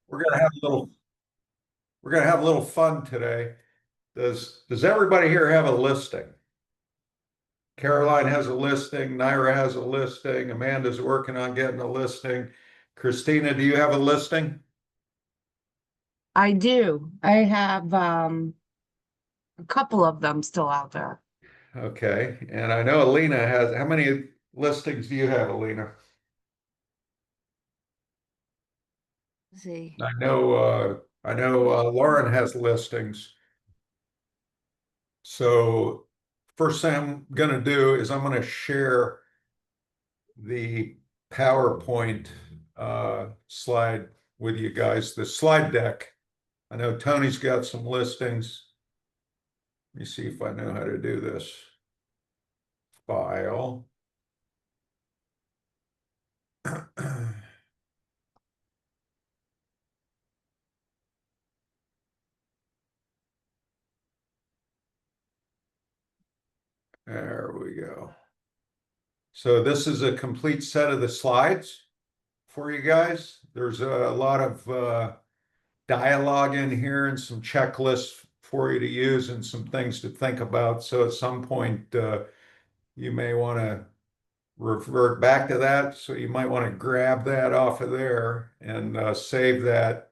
We're gonna have a little we're gonna have a little fun today. Does everybody here have a listing? Caroline has a listing, Naira has a listing, Amanda's working on getting a listing. Christina, do you have a listing? I do. I have a couple of them still out there. Okay. And I know Alina has, how many listings do you have, Alina? Let's see. I know Lauren has listings. So first thing I'm gonna do is I'm gonna share the PowerPoint slide with you guys, the slide deck. I know Tony's got some listings. Let me see if I know how to do this. File. There we go. So this is a complete set of the slides for you guys. There's a lot of dialogue in here and some checklists for you to use and some things to think about. So at some point, you may want to revert back to that. So you might want to grab that off of there and save that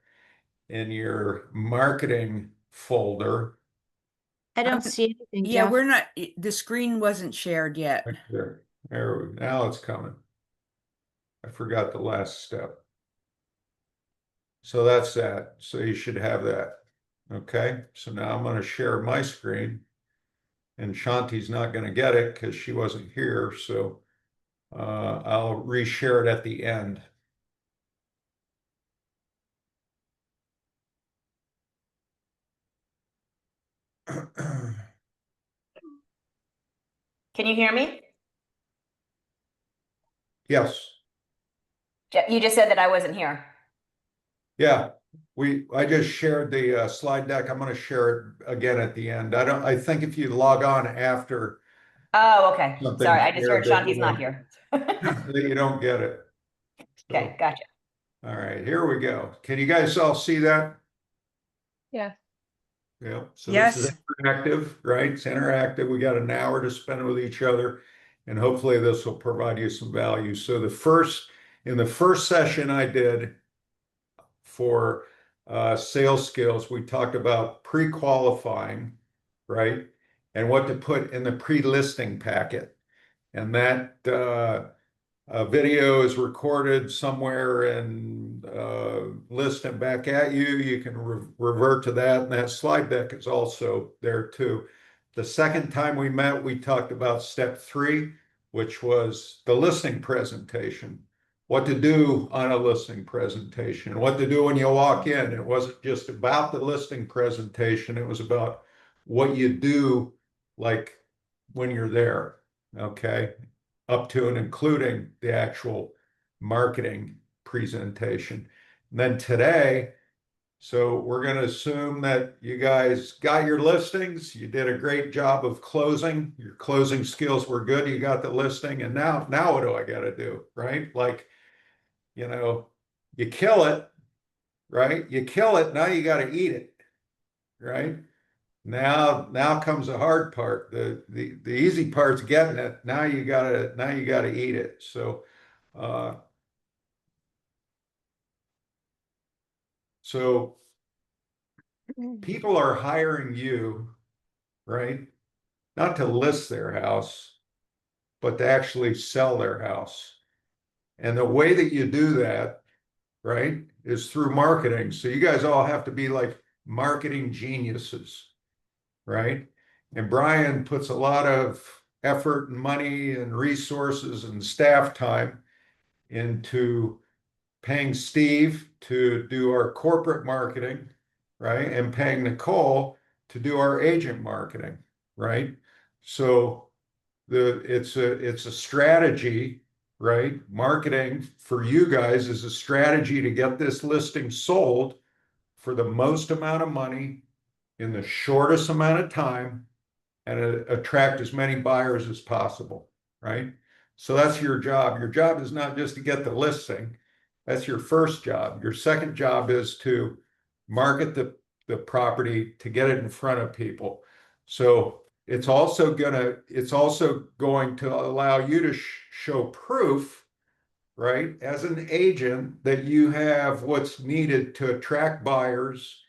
in your marketing folder. I don't see anything, Yeah, Jeff. we're not, the screen wasn't shared yet. Right there, now it's coming. I forgot the last step. So that's that. So you should have that. Okay. So now I'm going to share my screen, and Shanti's not going to get it because she wasn't here. So I'll reshare it at the end. Can you hear me? Yes. You just said that I wasn't here. Yeah. I just shared the slide deck. I'm going to share it again at the end. I think if you log on after Oh, okay. something Sorry, I just heard shared that Shanti's not here. that you don't get it. So, Okay, gotcha. all right, here we go. Can you guys all see that? Yeah. Yeah. So this is Yes. interactive, right? It's interactive. We got an hour to spend with each other, and hopefully this will provide you some value. So in the first session I did for sales skills, we talked about pre-qualifying, right? And what to put in the pre-listing packet. And that video is recorded somewhere and listed back at you. You can revert to that, and that slide deck is also there too. The second time we met, we talked about step 3, which was the listing presentation. What to do on a listing presentation, what to do when you walk in. It wasn't just about the listing presentation, it was about what you do like when you're there, okay? Up to and including the actual marketing presentation. And then today, so we're going to assume that you guys got your listings. You did a great job of closing. Your closing skills were good. You got the listing. And now what do I got to do? Right? Like, you kill it, right? You kill it. Now you got to eat it, right? Now comes the hard part. The easy part's getting it. Now you gotta eat it. So uh, so people are hiring you, right? Not to list their house, but to actually sell their house. And the way that you do that, right, is through marketing. So you guys all have to be like marketing geniuses, right? And Brian puts a lot of effort and money and resources and staff time into paying Steve to do our corporate marketing, right? And paying Nicole to do our agent marketing, right? So it's a strategy, right? Marketing for you guys is a strategy to get this listing sold for the most amount of money in the shortest amount of time and attract as many buyers as possible, right? So that's your job. Your job is not just to get the listing. That's your first job. Your second job is to market the property to get it in front of people. So it's also going to allow you to show proof, right, as an agent that you have what's needed to attract buyers.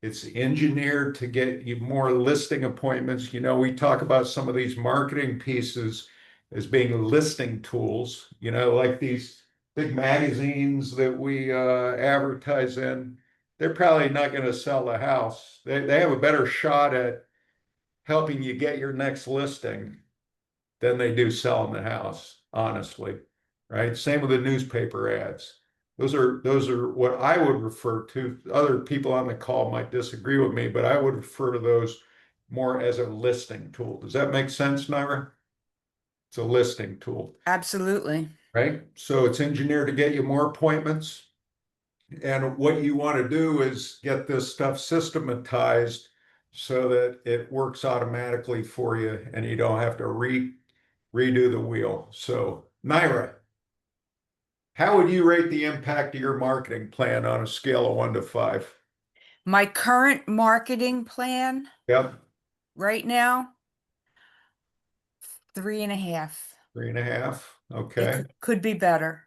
It's engineered to get you more listing appointments. You know, we talk about some of these marketing pieces as being listing tools, you know, like these big magazines that we advertise in. They're probably not going to sell the house. They have a better shot at helping you get your next listing than they do selling the house, honestly, right? Same with the newspaper ads. Those are what I would refer to. Other people on the call might disagree with me, but I would refer to those more as a listing tool. Does that make sense, Naira? It's a listing tool, Absolutely. right? So it's engineered to get you more appointments. And what you want to do is get this stuff systematized so that it works automatically for you and you don't have to redo the wheel. So, Naira, how would you rate the impact of your marketing plan on a scale of 1 to 5? My current marketing plan Yep, right now, 3.5. 3.5. It Okay. could be better.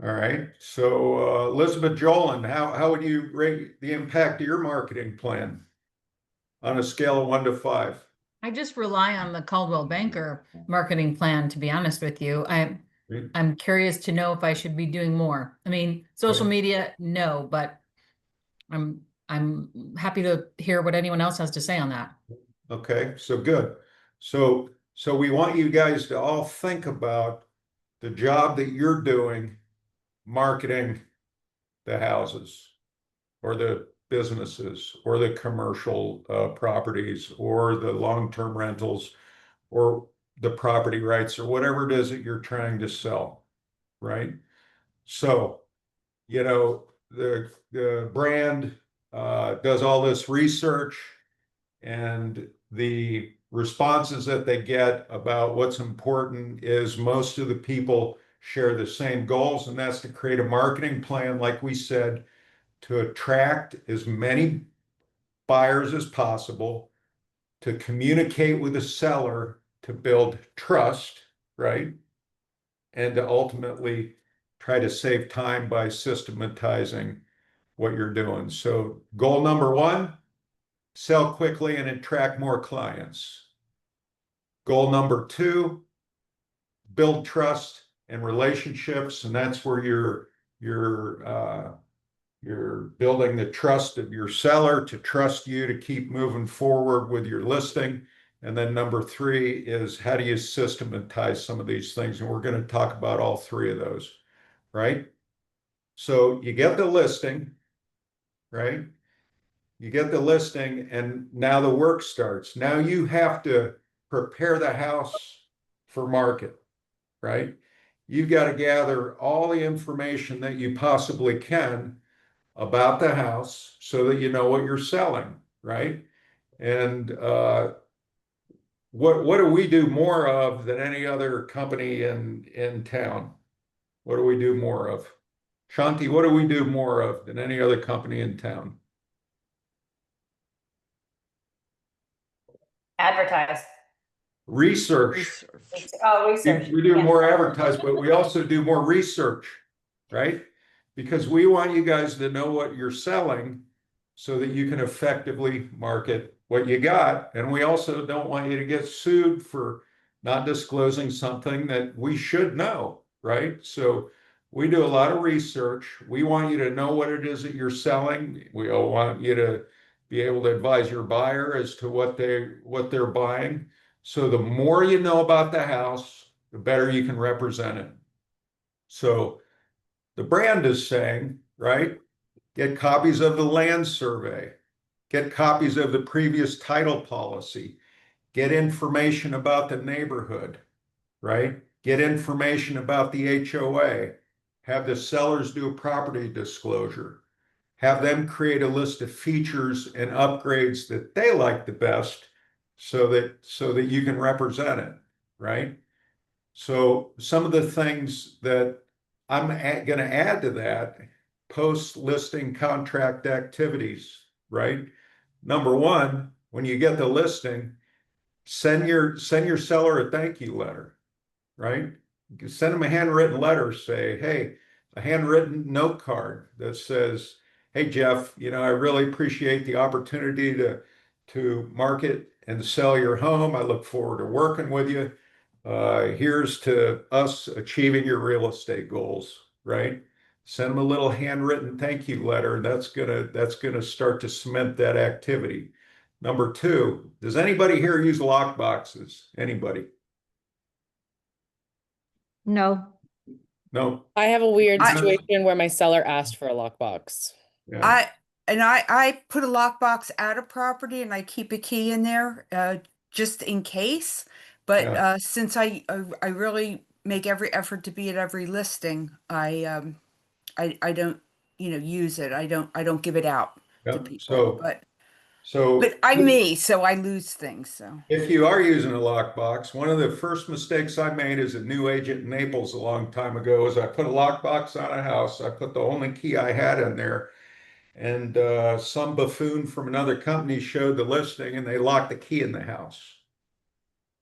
All right. So, Elizabeth Jolin, how would you rate the impact of your marketing plan on a scale of 1 to 5? I just rely on the Caldwell Banker marketing plan, to be honest with you. I'm curious to know if I should be doing more. I mean, social media, no, but I'm happy to hear what anyone else has to say on that. Okay, so good. So we want you guys to all think about the job that you're doing marketing the houses or the businesses or the commercial properties or the long-term rentals or the property rights or whatever it is that you're trying to sell, right? So, you know, the brand does all this research and the responses that they get about what's important is most of the people share the same goals, and that's to create a marketing plan, like we said, to attract as many buyers as possible, to communicate with the seller to build trust, right? And to ultimately try to save time by systematizing what you're doing. So, goal number 1, sell quickly and attract more clients. Goal number 2, build trust and relationships, and that's where you're building the trust of your seller to trust you to keep moving forward with your listing. And then number 3 is how do you systematize some of these things? And we're going to talk about all 3 of those, right? So you get the listing, right? You get the listing, and now the work starts. Now you have to prepare the house for market, right? You've got to gather all the information that you possibly can about the house so that you know what you're selling, right? And what do we do more of than any other company in town? What do we do more of? Shanti, what do we do more of than any other company in town? Advertise. Research. Oh, research. We do Yeah. more advertise, but we also do more research, right? Because we want you guys to know what you're selling so that you can effectively market what you got. And we also don't want you to get sued for not disclosing something that we should know, right? So we do a lot of research. We want you to know what it is that you're selling. We all want you to be able to advise your buyer as to what they're buying. So the more you know about the house, the better you can represent it. So the brand is saying, right? Get copies of the land survey, get copies of the previous title policy, get information about the neighborhood, right? Get information about the HOA, have the sellers do a property disclosure, have them create a list of features and upgrades that they like the best so that you can represent it, right? So some of the things that I'm going to add to that post-listing contract activities, right? Number one, when you get the listing, send your seller a thank you letter, right? You send them a handwritten letter, say, hey, a handwritten note card that says, hey, Jeff, I really appreciate the opportunity to market and sell your home. I look forward to working with you. Here's to us achieving your real estate goals, right? Send them a little handwritten thank you letter. That's gonna start to cement that activity. Number two, does anybody here use lock boxes? Anybody? No. No? I have a weird I- situation where my seller asked for a lockbox. Yeah. I put a lockbox at a property and I keep a key in there, just in case. But Yeah. since I really make every effort to be at every listing, I don't, use it. I don't give it out to Yeah. people. So But I'm me, so I lose things. So if you are using a lockbox, one of the first mistakes I made as a new agent in Naples a long time ago is I put a lockbox on a house. I put the only key I had in there, and some buffoon from another company showed the listing, and they locked the key in the house.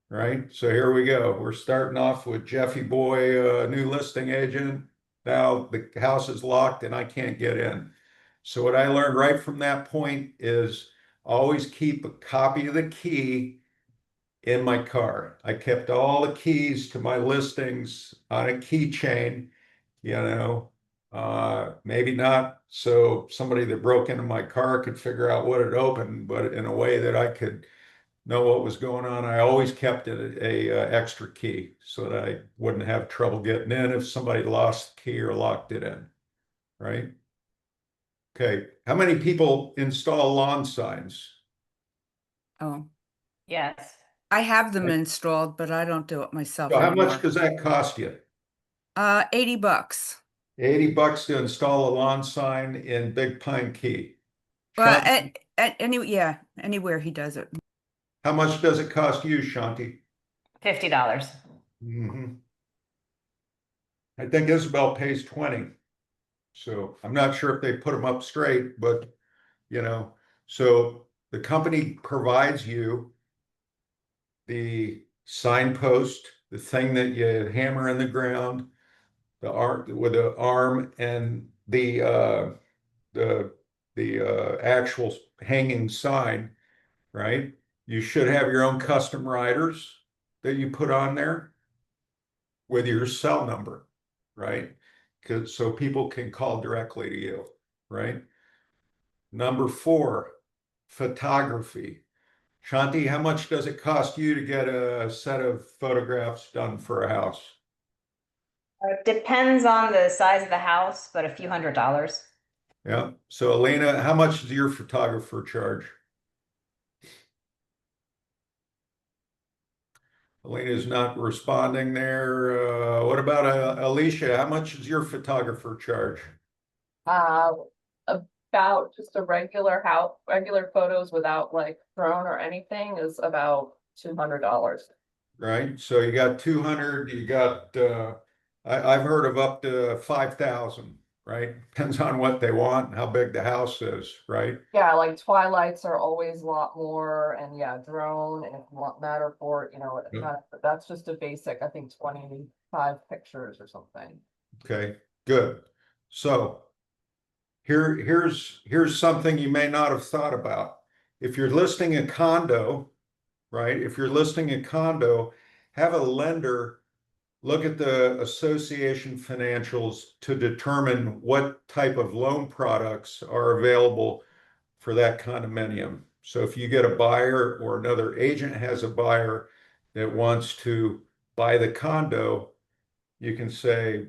Right? So here we go. We're starting off with Jeffy Boy, new listing agent. Now the house is locked and I can't get in. So what I learned right from that point is always keep a copy of the key in my car. I kept all the keys to my listings on a keychain, maybe not so somebody that broke into my car could figure out what it opened, but in a way that I could know what was going on. I always kept it extra key so that I wouldn't have trouble getting in if somebody lost the key or locked it in, right? Okay, how many people install lawn signs? oh, Yes. I have them installed, but I don't do it myself So how anymore. much does that cost you? $80. 80 bucks to install a lawn sign in Big Pine Key. Well, Shanti, anywhere he does it. how much does it cost you, Shanti? $50. I think Isabel pays 20. So I'm not sure if they put them up straight, but so the company provides you the signpost, the thing that you hammer in the ground, the arm with the arm, and the actual hanging sign, right? You should have your own custom riders that you put on there with your cell number, right? Because so people can call directly to you, right? Number four, photography. Shanti, how much does it cost you to get a set of photographs done for a house? Depends on the size of the house, but a few $100s. Yeah. So Elena, how much does your photographer charge? Elena's not responding there. What about Alicia? How much does your photographer charge? Uh, about just a regular photos without like drone or anything is about $200. Right? So you got 200, you got I've heard of up to 5,000, right? Depends on what they want and how big the house is, right? Yeah, like twilights are always a lot more, and yeah, drone, and if you want Matterport, Yeah. that's just a basic, I think 25 pictures or something. Okay, good. So here's something you may not have thought about. If you're listing a condo, right? If you're listing a condo, have a lender look at the association financials to determine what type of loan products are available for that condominium. So if you get a buyer or another agent has a buyer that wants to buy the condo, you can say,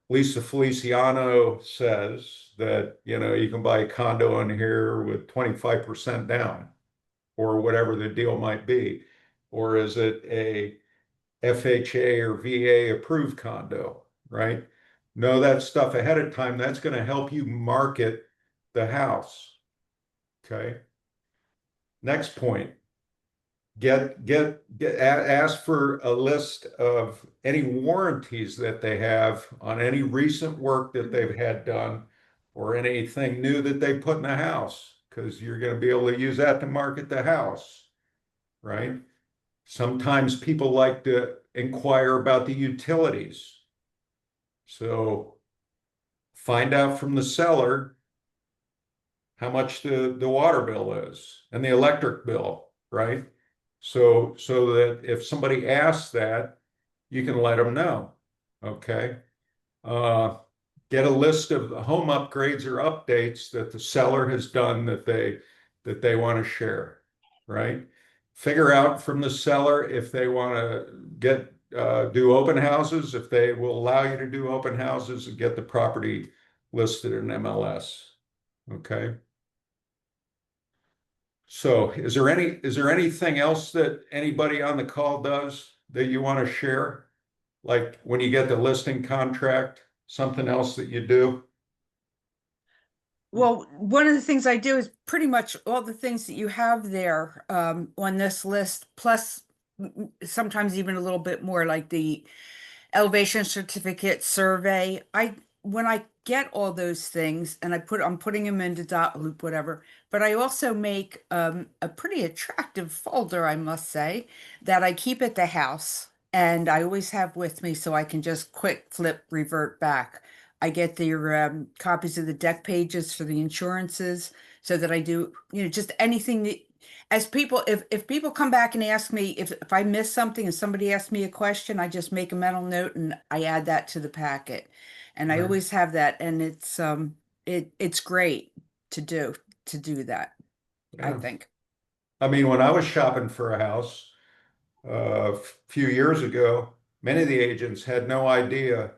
Lisa Feliciano says that, you can buy a condo in here with 25% down or whatever the deal might be. Or is it a FHA or VA approved condo, right? Know that stuff ahead of time. That's going to help you market the house. Okay. Next point. ask for a list of any warranties that they have on any recent work that they've had done or anything new that they put in the house, because you're going to be able to use that to market the house, right? Sometimes people like to inquire about the utilities. So find out from the seller how much the water bill is and the electric bill, right? So that if somebody asks that, you can let them know. Okay. Uh, get a list of the home upgrades or updates that the seller has done that they want to share, right? Figure out from the seller if they want to get do open houses, if they will allow you to do open houses and get the property listed in MLS. Okay. So is there anything else that anybody on the call does that you want to share? Like when you get the listing contract, something else that you do? Well, one of the things I do is pretty much all the things that you have there on this list, plus sometimes even a little bit more, like the elevation certificate survey. When I get all those things and I'm putting them into dot loop, whatever, but I also make a pretty attractive folder, I must say, that I keep at the house and I always have with me so I can just quick flip revert back. I get the copies of the deck pages for the insurances so that I do, just anything that as people, if people come back and ask me if I miss something and somebody asks me a question, I just make a mental note and I add that to the packet. And I Right. always have that, and it's great to do that, I Yeah. think. I mean, when I was shopping for a house a few years ago, many of the agents had no idea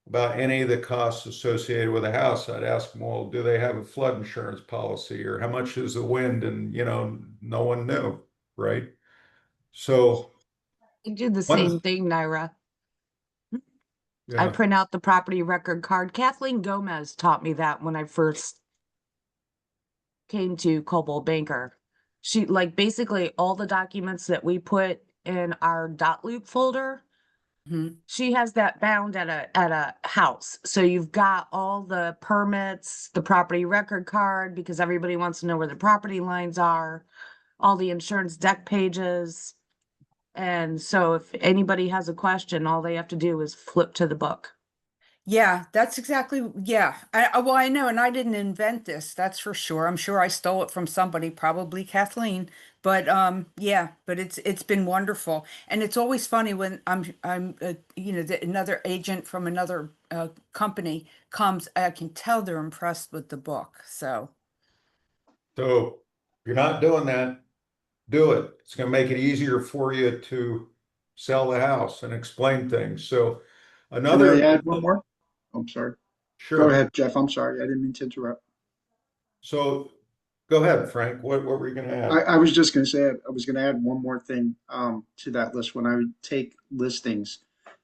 about any of the costs associated with a house. I'd ask them, well, do they have a flood insurance policy or how much is the wind? And, no one knew, right? So, I do the one, same thing, Naira. I yeah, print out the property record card. Kathleen Gomez taught me that when I first came to Coldwell Banker. She like basically all the documents that we put in our dot loop folder, Mhm. she has that bound at a house. So you've got all the permits, the property record card, because everybody wants to know where the property lines are, all the insurance deck pages. And so if anybody has a question, all they have to do is flip to the book. Yeah, that's exactly, yeah. Well, I know, and I didn't invent this, that's for sure. I'm sure I stole it from somebody, probably Kathleen. But yeah, but it's been wonderful. And it's always funny when another agent from another company comes, I can tell they're impressed with the book. So, so if you're not doing that, do it. It's going to make it easier for you to sell the house and explain things. So Can I another, add one more? I'm sorry. Go sure. ahead, Jeff. I'm sorry. I didn't mean to interrupt. So go ahead, Frank. What were you going to add? I was just going to say, I was going to add one more thing to that list. When I would take listings,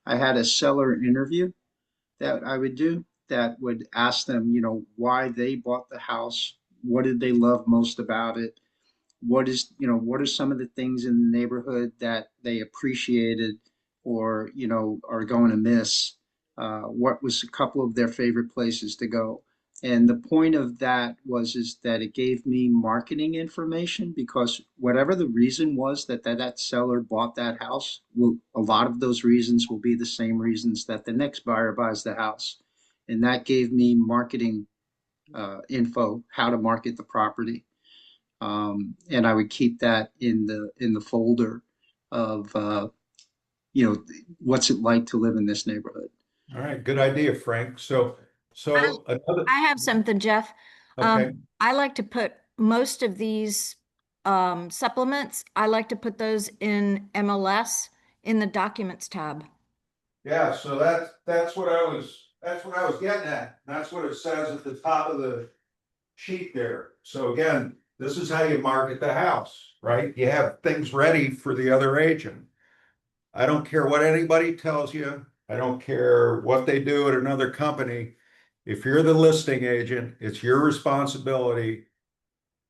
I had a seller interview that I would do that would ask them, why they bought the house, what did they love most about it, what are some of the things in the neighborhood that they appreciated or, are going to miss? What was a couple of their favorite places to go? And the point of that is that it gave me marketing information because whatever the reason was that seller bought that house, a lot of those reasons will be the same reasons that the next buyer buys the house. And that gave me marketing info, how to market the property. And I would keep that in the folder of what's it like to live in this neighborhood. All right, good idea, Frank. So, I so another, I have something, Jeff. okay, I like to put most of these supplements, I like to put those in MLS in the documents tab. yeah. So that's what I was getting at. That's what it says at the top of the sheet there. So again, this is how you market the house, right? You have things ready for the other agent. I don't care what anybody tells you. I don't care what they do at another company. If you're the listing agent, it's your responsibility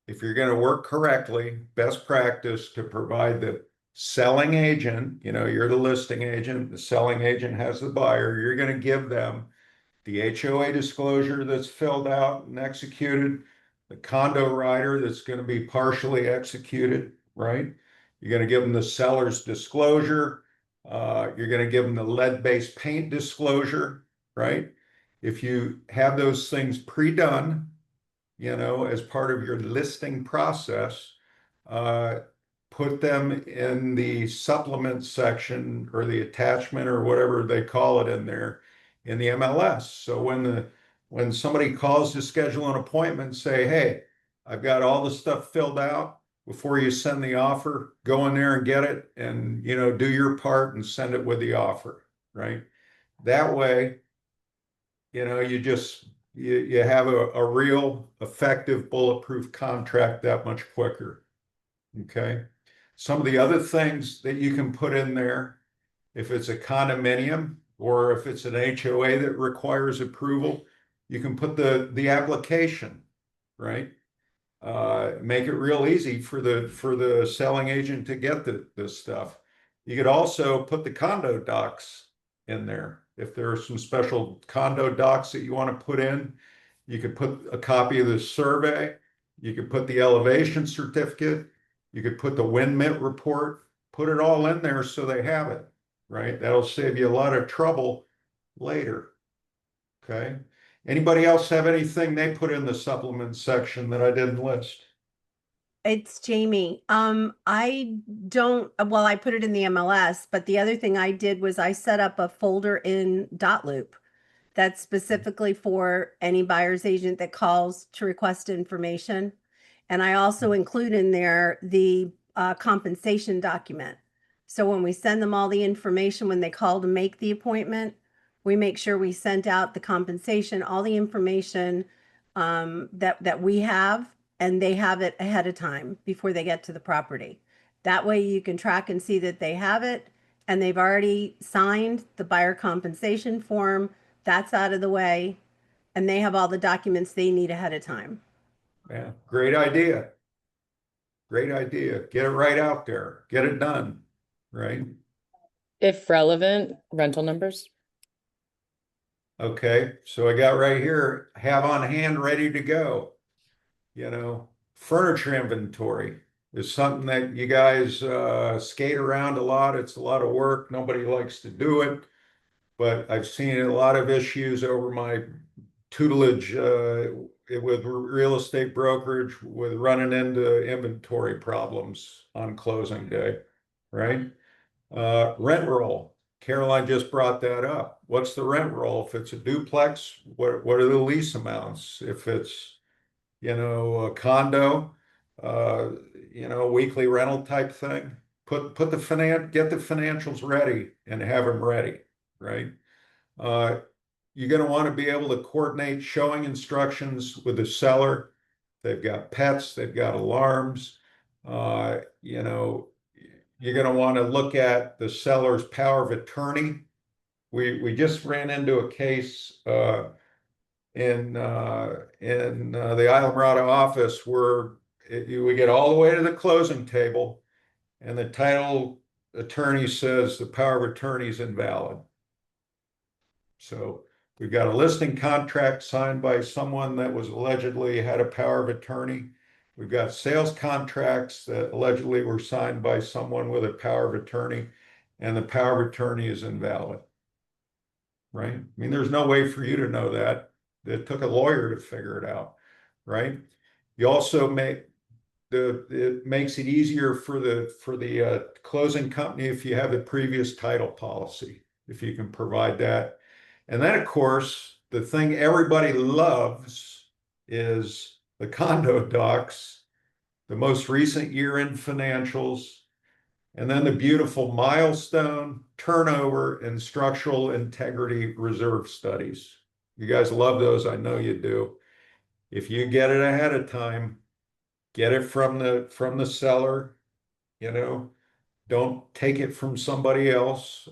if you're going to work correctly, best practice to provide the selling agent, you're the listing agent, the selling agent has the buyer, you're going to give them the HOA disclosure that's filled out and executed, the condo rider that's going to be partially executed, right? You're going to give them the seller's disclosure. You're going to give them the lead-based paint disclosure, right? If you have those things pre-done, as part of your listing process, uh, put them in the supplement section or the attachment or whatever they call it in there in the MLS. So when somebody calls to schedule an appointment, say, hey, I've got all the stuff filled out. Before you send the offer, go in there and get it and do your part and send it with the offer, right? That way, you have a real effective bulletproof contract that much quicker. Okay. Some of the other things that you can put in there, if it's a condominium or if it's an HOA that requires approval, you can put the application, right? Make it real easy for the selling agent to get this stuff. You could also put the condo docs in there. If there are some special condo docs that you want to put in, you could put a copy of the survey. You could put the elevation certificate. You could put the wind mitt report. Put it all in there so they have it, right? That'll save you a lot of trouble later. Okay. Anybody else have anything they put in the supplement section that I didn't list? It's Jamie. I don't, well, I put it in the MLS, but the other thing I did was I set up a folder in Dotloop that's specifically for any buyer's agent that calls to request information. And I also include in there the compensation document. So when we send them all the information, when they call to make the appointment, we make sure we sent out the compensation, all the information that we have, and they have it ahead of time before they get to the property. That way you can track and see that they have it and they've already signed the buyer compensation form. That's out of the way, and they have all the documents they need ahead of time. Yeah, great idea. Great idea. Get it right out there. Get it done, right? If relevant, rental numbers. Okay, so I got right here, have on hand, ready to go. Furniture inventory is something that you guys skate around a lot. It's a lot of work. Nobody likes to do it, but I've seen a lot of issues over my tutelage with real estate brokerage with running into inventory problems on closing day, right? Rent roll. Caroline just brought that up. What's the rent roll? If it's a duplex, what are the lease amounts? If it's, a condo, weekly rental type thing, get the financials ready and have them ready, right? You're going to want to be able to coordinate showing instructions with the seller. They've got pets, they've got alarms. You're going to want to look at the seller's power of attorney. We just ran into a case in the Islamorada office where we get all the way to the closing table, and the title attorney says the power of attorney is invalid. So we've got a listing contract signed by someone that was allegedly had a power of attorney. We've got sales contracts that allegedly were signed by someone with a power of attorney, and the power of attorney is invalid. Right? I mean, there's no way for you to know that. It took a lawyer to figure it out, right? You also it makes it easier for the closing company if you have the previous title policy, if you can provide that. And then, of course, the thing everybody loves is the condo docs, the most recent year-end financials, and then the beautiful milestone, turnover, and structural integrity reserve studies. You guys love those. I know you do. If you get it ahead of time, get it from the seller, don't take it from somebody else.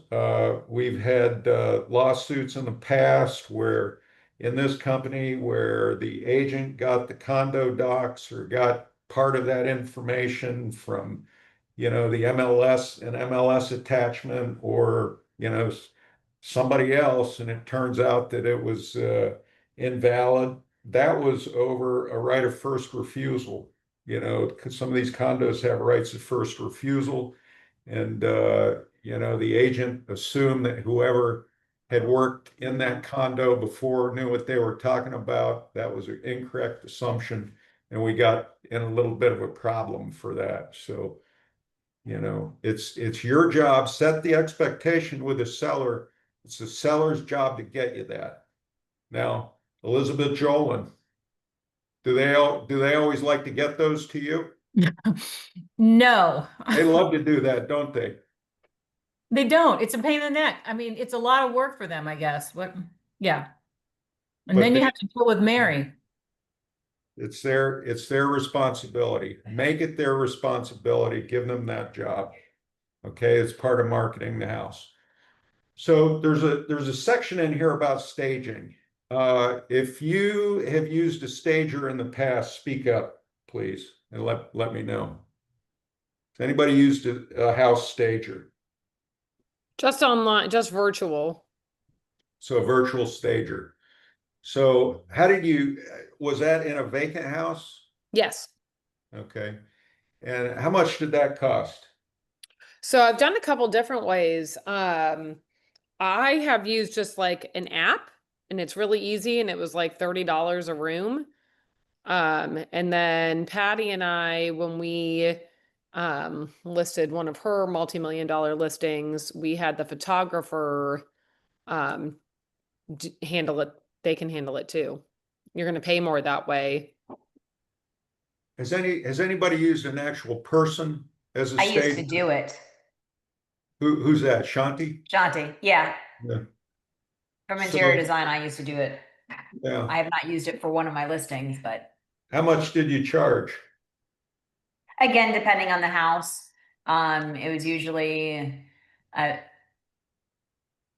We've had lawsuits in the past where in this company where the agent got the condo docs or got part of that information from, the MLS and MLS attachment or, somebody else, and it turns out that it was invalid. That was over a right of first refusal, because some of these condos have rights of first refusal. And, the agent assumed that whoever had worked in that condo before knew what they were talking about. That was an incorrect assumption. And we got in a little bit of a problem for that. So, it's your job, set the expectation with the seller. It's the seller's job to get you that. Now, Elizabeth Jolin, do they always like to get those to you? No, They love to do that, don't they? they don't. It's a pain in the neck. I mean, it's a lot of work for them, I guess. Yeah. And But then you they- have to deal with Mary. It's their responsibility. Make it their responsibility. Give them that job. Okay, it's part of marketing the house. So there's a section in here about staging. If you have used a stager in the past, speak up, please, and let me know. Has anybody used a house stager? Just online, just virtual. So a virtual stager. So was that in a vacant house? Yes. Okay. And how much did that cost? So I've done a couple different ways. I have used just like an app and it's really easy and it was like $30 a room. And then Patty and I, when we listed one of her multi-million-dollar listings, we had the photographer um handle it. They can handle it too. You're going to pay more that way. Has anybody used an actual person as a I used to stager? do it. Who's that? Shanti? Shanti, yeah. Yeah. From So, interior design, I used to do it. yeah. I have not used it for one of my listings, but How much did you charge? again, depending on the house, it was usually uh,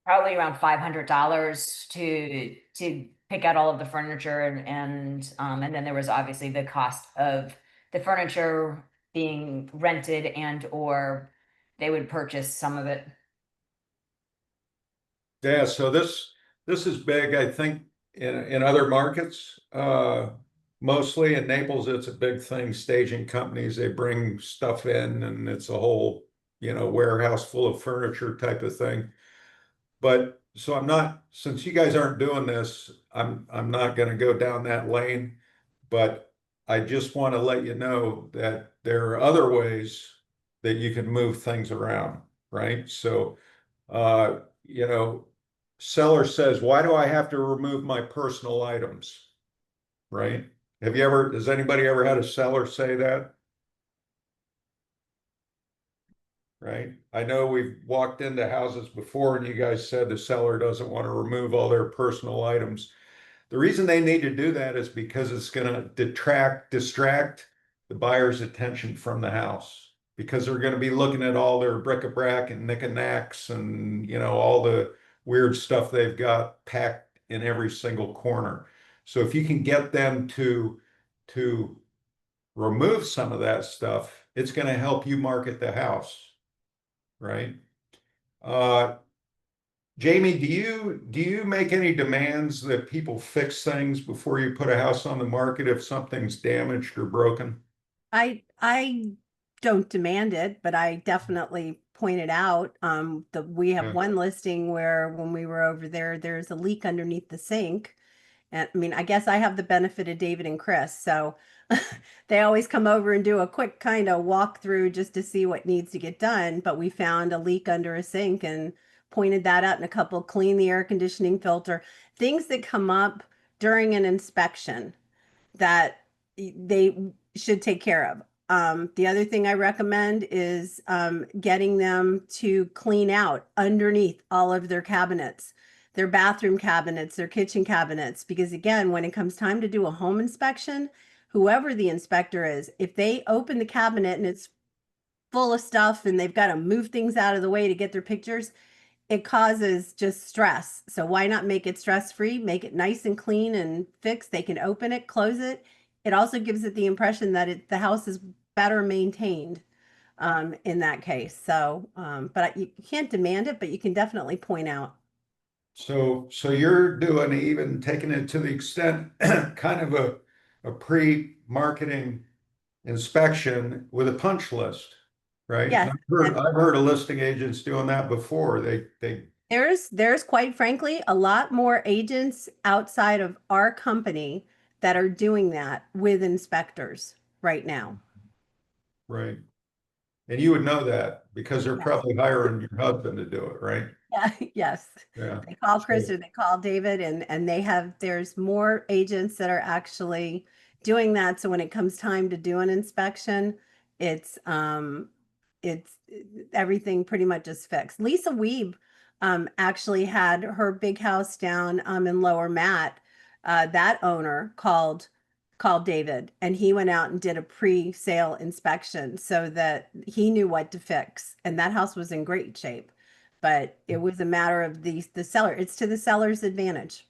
probably around $500 to pick out all of the furniture and then there was obviously the cost of the furniture being rented and or they would purchase some of it. Yeah, so this is big, I think, in other markets. Mostly in Naples, it's a big thing. Staging companies, they bring stuff in and it's a whole, warehouse full of furniture type of thing. But so since you guys aren't doing this, I'm not gonna go down that lane. But I just want to let you know that there are other ways that you can move things around, right? So, uh, you know, seller says, why do I have to remove my personal items? Right? Has anybody ever had a seller say that? Right? I know we've walked into houses before and you guys said the seller doesn't want to remove all their personal items. The reason they need to do that is because it's going to distract the buyer's attention from the house because they're going to be looking at all their bric-a-brac and knickknacks and, all the weird stuff they've got packed in every single corner. So if you can get them to remove some of that stuff, it's going to help you market the house, right? Uh, Jamie, do you make any demands that people fix things before you put a house on the market if something's damaged or broken? I don't demand it, but I definitely point it out. We have Yeah. one listing where when we were over there, there's a leak underneath the sink. And I mean, I guess I have the benefit of David and Chris, so they always come over and do a quick kind of walkthrough just to see what needs to get done. But we found a leak under a sink and pointed that out, and a couple clean the air conditioning filter, things that come up during an inspection that they should take care of. The other thing I recommend is getting them to clean out underneath all of their cabinets, their bathroom cabinets, their kitchen cabinets, because again, when it comes time to do a home inspection, whoever the inspector is, if they open the cabinet and it's full of stuff and they've got to move things out of the way to get their pictures, it causes just stress. So why not make it stress free? Make it nice and clean and fixed. They can open it, close it, it also gives it the impression that the house is better maintained in that case. So, but you can't demand it, but you can definitely point out. So you're doing, even taking it to the extent, kind of a pre-marketing inspection with a punch list, right? And Yes, I've heard of listing agents doing that before. They there's quite frankly a lot more agents outside of our company that are doing that with inspectors right now. right. And you would know that because they're Yes. probably hiring your husband to do it, right? Yeah, yes. Yeah. They call Chris So- or they call David and there's more agents that are actually doing that. So when it comes time to do an inspection, it's it's everything pretty much is fixed. Lisa Weeb actually had her big house down in Lower Matt. That owner called David and he went out and did a pre-sale inspection so that he knew what to fix. And that house was in great shape. But it was a matter of the seller. It's to the seller's advantage.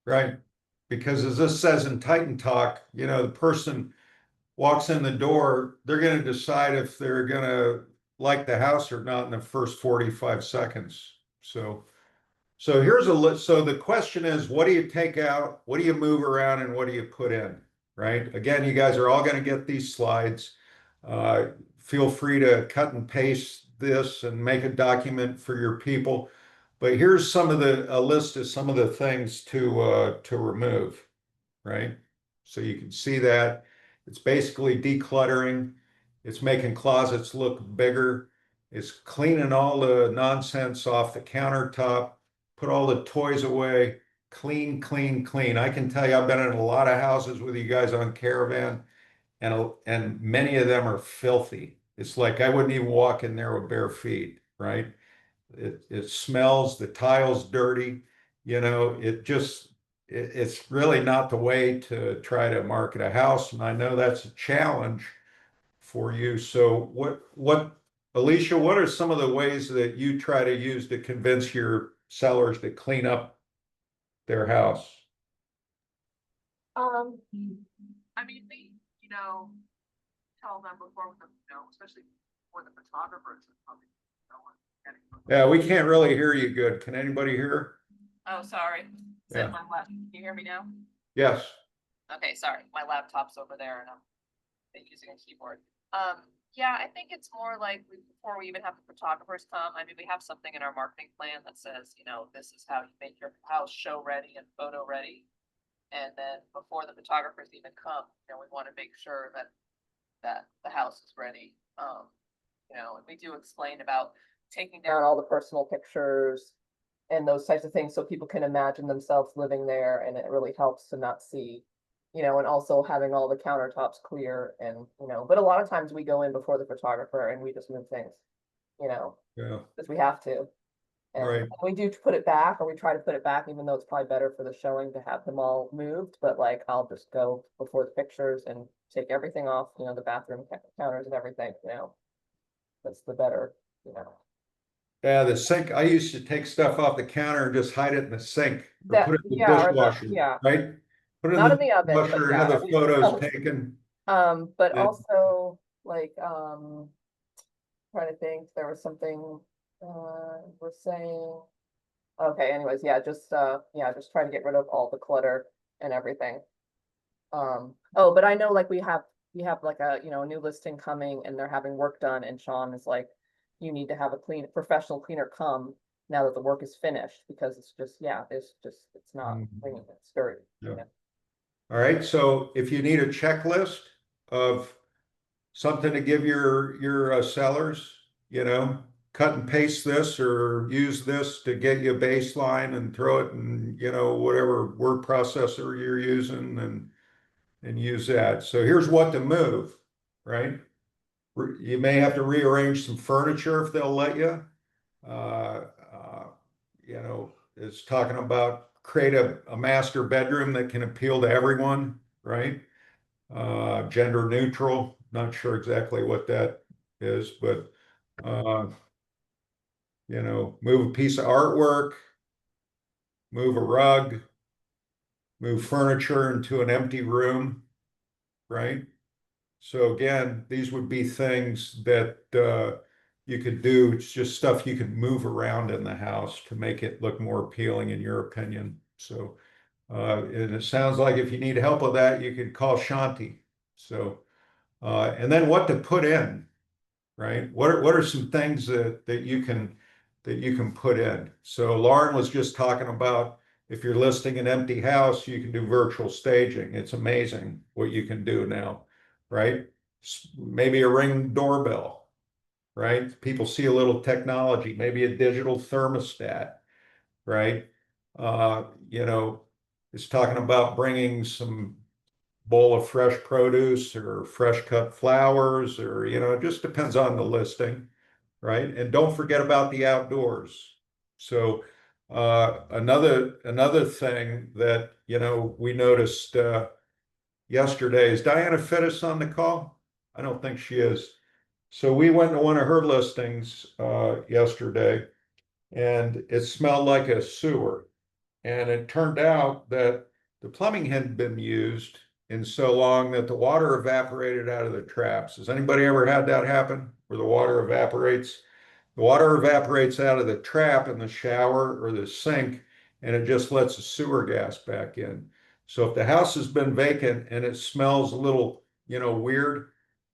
Right. Because as this says in Titan Talk, the person walks in the door, they're going to decide if they're going to like the house or not in the first 45 seconds. So here's a list. So the question is, what do you take out? What do you move around and what do you put in? Right. Again, you guys are all going to get these slides. Feel free to cut and paste this and make a document for your people. But here's a list of some of the things to remove, right? So you can see that it's basically decluttering. It's making closets look bigger. It's cleaning all the nonsense off the countertop, put all the toys away, clean, clean, clean. I can tell you, I've been in a lot of houses with you guys on Caravan, and many of them are filthy. It's like I wouldn't even walk in there with bare feet, right? It smells, the tile's dirty, it's really not the way to try to market a house. And I know that's a challenge for you. So Alicia, what are some of the ways that you try to use to convince your sellers to clean up their house? I mean, tell them before, especially for the photographers. Yeah, we can't really hear you good. Can anybody hear? Oh, sorry. Yeah. Can you hear me now? Yes. Okay, sorry. My laptop's over there and I'm using a keyboard. Yeah, I think it's more like before we even have the photographers come, I mean, we have something in our marketing plan that says, this is how you make your house show ready and photo ready. And then before the photographers even come, we want to make sure that the house is ready. And we do explain about taking down all the personal pictures and those types of things so people can imagine themselves living there, and it really helps to not see, and also having all the countertops clear and, but a lot of times we go in before the photographer and we just move things, Yeah. because we have to. And Right. we do put it back, or we try to put it back, even though it's probably better for the showing to have them all moved, but like, I'll just go before the pictures and take everything off, the bathroom counters and everything, that's the better, Yeah, the sink, I used to take stuff off the counter and just hide it in the sink or That, put it in the yeah, or dishwasher, yeah. right? Put it in Not the in the oven, but dishwasher and yeah, have at the least it photos helps. taken. But Yeah. also like, trying to think, there was something, we're saying, okay, anyways, just try to get rid of all the clutter and everything. Oh, but I know like we have like a new listing coming and they're having work done, and Sean is like, you need to have a professional cleaner come now that the work is finished, because it's just, it's not clean, it's dirty. Yeah. All right, so if you need a checklist of something to give your sellers, cut and paste this or use this to get you a baseline and throw it in, whatever word processor you're using and use that. So here's what to move, right? You may have to rearrange some furniture if they'll let you. Uh, uh, it's talking about create a master bedroom that can appeal to everyone, right? Gender neutral. Not sure exactly what that is, but uh, move a piece of artwork, move a rug, move furniture into an empty room. right? So again, these would be things that you could do. It's just stuff you could move around in the house to make it look more appealing, in your opinion. So, and it sounds like if you need help with that, you could call Shanti. So, and then what to put in, right? What are some things that you can put in? So Lauren was just talking about if you're listing an empty house, you can do virtual staging. It's amazing what you can do now, right? Maybe a Ring doorbell, right? People see a little technology, maybe a digital thermostat, right? You know, it's talking about bringing some bowl of fresh produce or fresh cut flowers, or, you know, it just depends on the listing, right? And don't forget about the outdoors. So another thing that, you know, we noticed yesterday, is Diana Fittis on the call? I don't think she is. So we went to one of her listings yesterday, and it smelled like a sewer. And it turned out that the plumbing hadn't been used in so long that the water evaporated out of the traps. Has anybody ever had that happen where the water evaporates? The water evaporates out of the trap in the shower or the sink, and it just lets the sewer gas back in. So if the house has been vacant and it smells a little, you know, weird,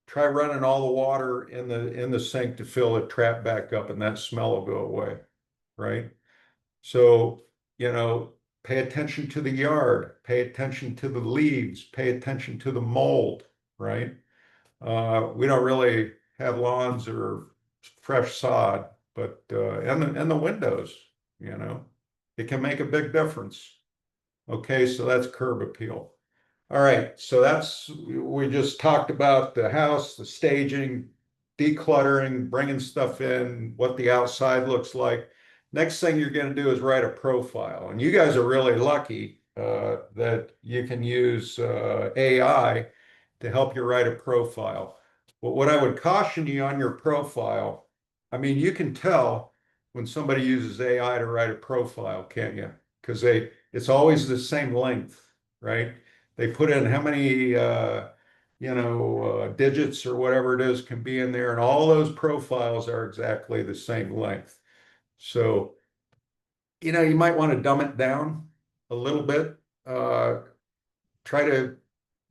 try running all the water in the sink to fill the trap back up, and that smell will go away, right? So, you know, pay attention to the yard, pay attention to the leaves, pay attention to the mold, right? We don't really have lawns or fresh sod, but and the windows, you know, it can make a big difference. Okay, so that's curb appeal. All right, so we just talked about the house, the staging, decluttering, bringing stuff in, what the outside looks like. Next thing you're going to do is write a profile. And you guys are really lucky that you can use AI to help you write a profile. But what I would caution you on your profile, I mean, you can tell when somebody uses AI to write a profile, can't you? Because it's always the same length, right? They put in how many digits or whatever it is can be in there, and all those profiles are exactly the same length. So, you know, you might want to dumb it down a little bit. Try to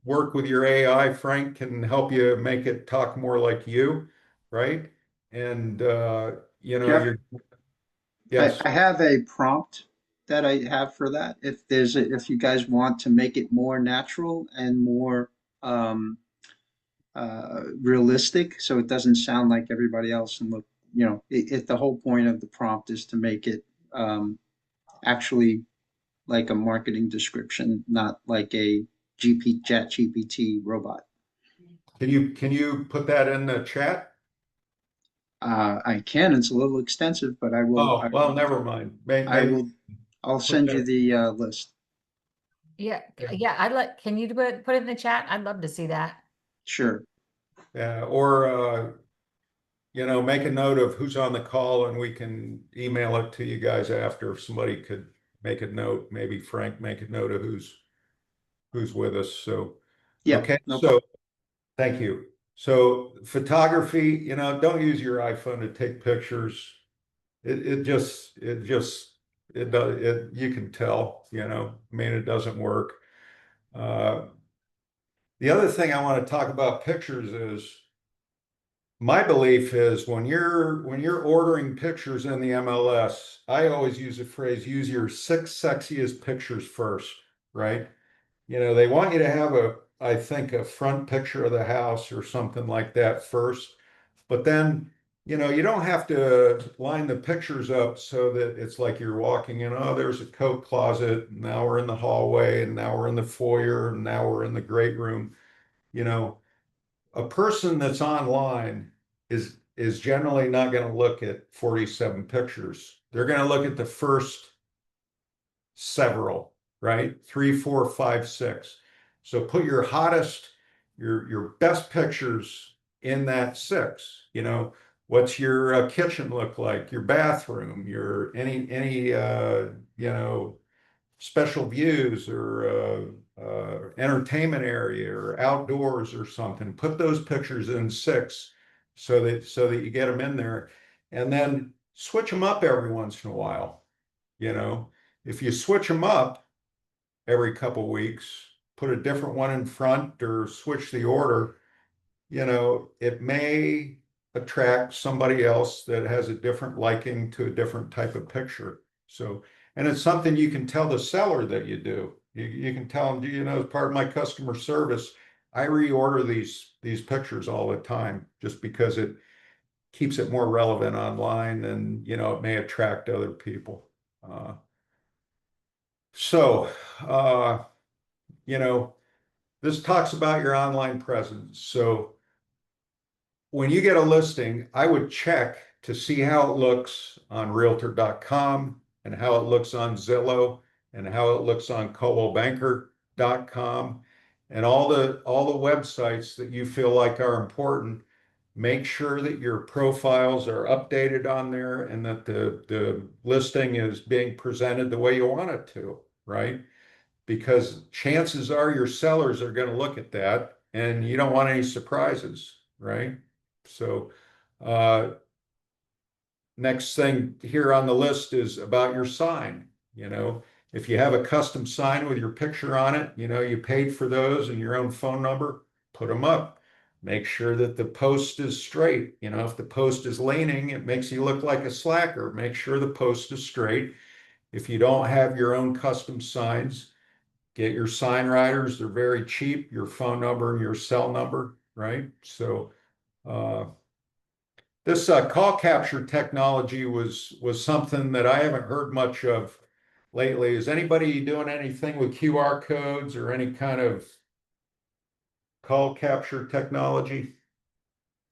work with your AI. Frank can help you make it talk more like you, right? And you know, Jeff, you're yes. I have a prompt that I have for that. If you guys want to make it more natural and more um, realistic, so it doesn't sound like everybody else and look, the whole point of the prompt is to make it actually like a marketing description, not like a chat GPT robot. Can you put that in the chat? I can. It's a little extensive, but I will. Oh, well, never mind. I Maybe will. I'll put send you that. the list. Yeah, yeah, can you put it in the chat? I'd love to see that. Sure. Or you know, make a note of who's on the call, and we can email it to you guys after. If somebody could make a note, maybe Frank make a note of who's with us. So, Yeah. okay, No so problem. thank you. So photography, you know, don't use your iPhone to take pictures. It does it, you can tell, you know, I mean, it doesn't work. Uh, the other thing I want to talk about pictures is my belief is when you're ordering pictures in the MLS, I always use the phrase, use your 6 sexiest pictures first, right? You know, they want you to have I think, a front picture of the house or something like that first. But then, you know, you don't have to line the pictures up so that it's like you're walking in, oh, there's a coat closet, and now we're in the hallway, and now we're in the foyer, and now we're in the great room. You know, a person that's online is generally not going to look at 47 pictures. They're going to look at the first several, right? Three, four, five, six. So put your hottest, your best pictures in that six. You know, what's your kitchen look like? Your bathroom, your any you know, special views or entertainment area or outdoors or something. Put those pictures in 6 so that you get them in there, and then switch them up every once in a while. You know, if you switch them up every couple weeks, put a different one in front or switch the order, it may attract somebody else that has a different liking to a different type of picture. So, and it's something you can tell the seller that you do. You can tell them, as part of my customer service, I reorder these pictures all the time just because it keeps it more relevant online, and it may attract other people. Uh, so, uh, you know, this talks about your online presence. So when you get a listing, I would check to see how it looks on realtor.com and how it looks on Zillow and how it looks on coldwellbanker.com and all the websites that you feel like are important. Make sure that your profiles are updated on there and that the listing is being presented the way you want it to, right? Because chances are your sellers are going to look at that and you don't want any surprises, right? So, next thing here on the list is about your sign. If you have a custom sign with your picture on it, you paid for those and your own phone number, put them up. Make sure that the post is straight. If the post is leaning, it makes you look like a slacker. Make sure the post is straight. If you don't have your own custom signs, get your sign writers. They're very cheap. Your phone number and your cell number, right? So, this call capture technology was something that I haven't heard much of lately. Is anybody doing anything with QR codes or any kind of call capture technology?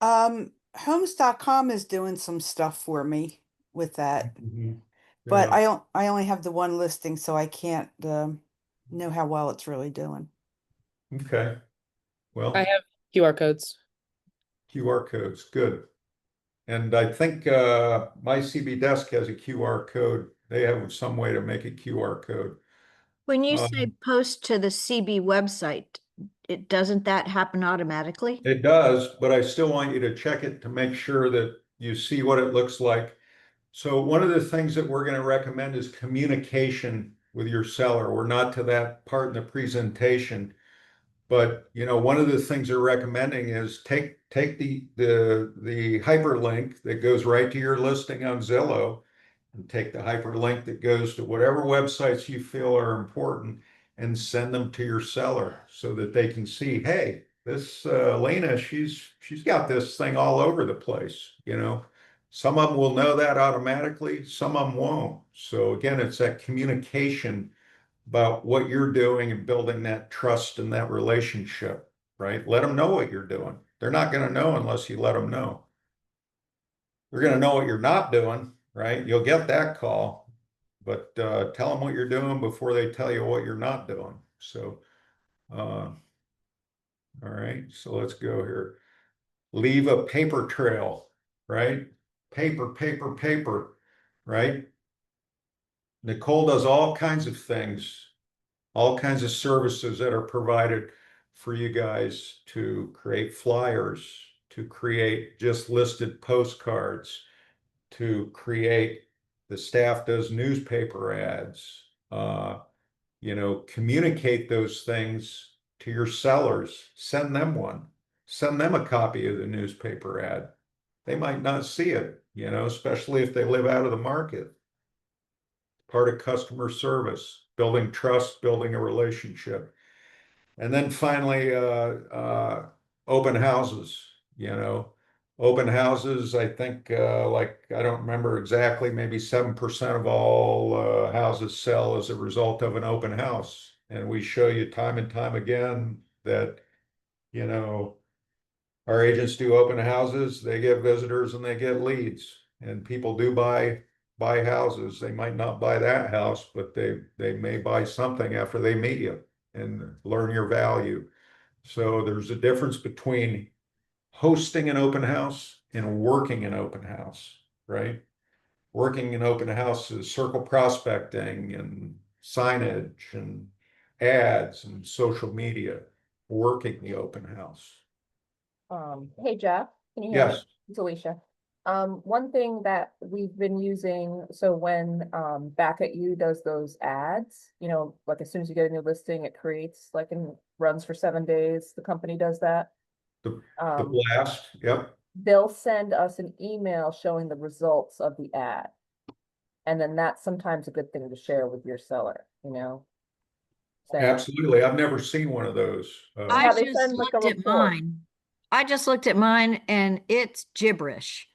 Homes.com is doing some stuff for me with that, Mhm. but Yeah. I only have the one listing, so I can't know how well it's really doing. Okay. I Well, have QR codes. QR codes, good. And I think my CB desk has a QR code. They have some way to make a QR code. When you say Um, post to the CB website, doesn't that happen automatically? It does, but I still want you to check it to make sure that you see what it looks like. So one of the things that we're going to recommend is communication with your seller. We're not to that part in the presentation, but one of the things they're recommending is take the hyperlink that goes right to your listing on Zillow and take the hyperlink that goes to whatever websites you feel are important and send them to your seller so that they can see, hey, this Lena, she's got this thing all over the place. Some of them will know that automatically, some of them won't. So again, it's that communication about what you're doing and building that trust and that relationship, right? Let them know what you're doing. They're not going to know unless you let them know. They're going to know what you're not doing, right? You'll get that call, but tell them what you're doing before they tell you what you're not doing. So, all right, so let's go here. Leave a paper trail, right? Paper, paper, paper, right? Nicole does all kinds of things, all kinds of services that are provided for you guys to create flyers, to create just listed postcards, to create, the staff does newspaper ads, communicate those things to your sellers, send them one, send them a copy of the newspaper ad. They might not see it, especially if they live out of the market. Part of customer service, building trust, building a relationship. And then finally, open houses, you know, open houses, I think, I don't remember exactly, maybe 7% of all houses sell as a result of an open house. And we show you time and time again that, you know, our agents do open houses, they get visitors and they get leads. And people do buy houses. They might not buy that house, but they may buy something after they meet you and learn your value. So there's a difference between hosting an open house and working an open house, right? Working an open house is circle prospecting and signage and ads and social media working the open house? Hey Jeff, can you hear me? Yes. It's Alicia. One thing that we've been using, so when Back at You does those ads, you know, like as soon as you get a new listing, it creates like and runs for 7 days. The company does that. The Um, blast, yep. they'll send us an email showing the results of the ad. And then that's sometimes a good thing to share with your seller, you know? Saying, Absolutely. I've never seen one of those. I yeah, they just send like a looked at report. mine. I just looked at mine and it's gibberish.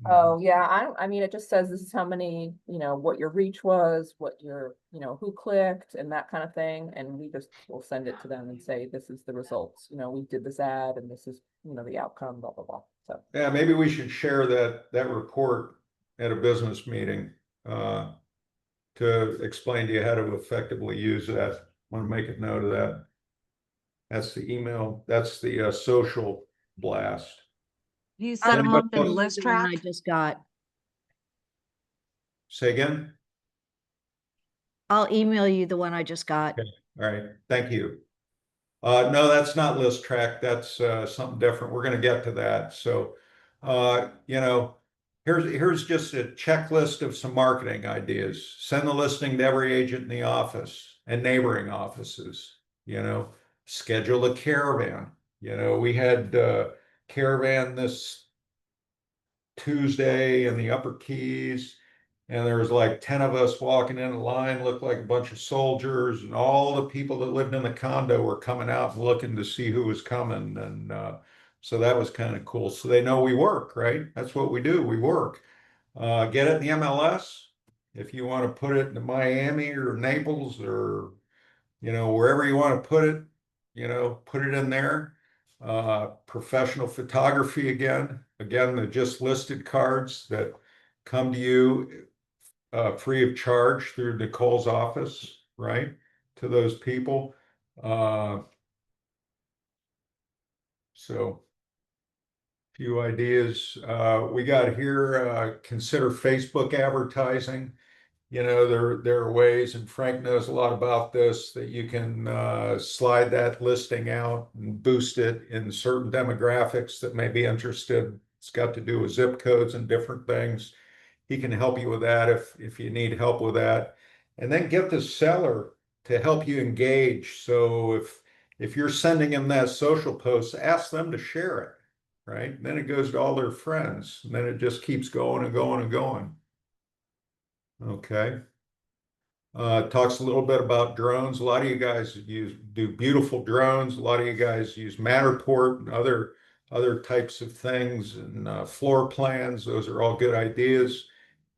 Oh, yeah, I mean, it just says this is how many, you know, what your reach was, what your, you know, who clicked and that kind of thing. And we just will send it to them and say, this is the results, you know, we did this ad and this is, you know, the outcome, blah, blah, blah. So, Yeah, maybe we should share that report at a business meeting to explain to you how to effectively use that. Want to make a note of that. That's the email. That's the social blast. You set them Anybody up in else? list The one track? I just got. Say again? I'll email you the one I just got. Okay. All right. Thank you. No, that's not list track. That's something different. We're going to get to that. So, you know, here's just a checklist of some marketing ideas. Send the listing to every agent in the office and neighboring offices. You know, schedule a caravan. You know, we had caravan this Tuesday in the Upper Keys, and there was like 10 of us walking in a line, looked like a bunch of soldiers, and all the people that lived in the condo were coming out and looking to see who was coming. And so that was kind of cool. So they know we work, right? That's what we do. We work. Get it in the MLS. If you want to put it in Miami or Naples or wherever you want to put it, put it in there. Professional photography again, the just listed cards that come to you free of charge through Nicole's office, right? To those people. So few ideas. We got here, consider Facebook advertising. There are ways, and Frank knows a lot about this, that you can slide that listing out and boost it in certain demographics that may be interested. It's got to do with zip codes and different things. He can help you with that if you need help with that. And then get the seller to help you engage. So if you're sending them that social post, ask them to share it, right? And then it goes to all their friends, and then it just keeps going and going and going. Okay. Talks a little bit about drones. A lot of you guys do beautiful drones. A lot of you guys use Matterport and other types of things and floor plans. Those are all good ideas.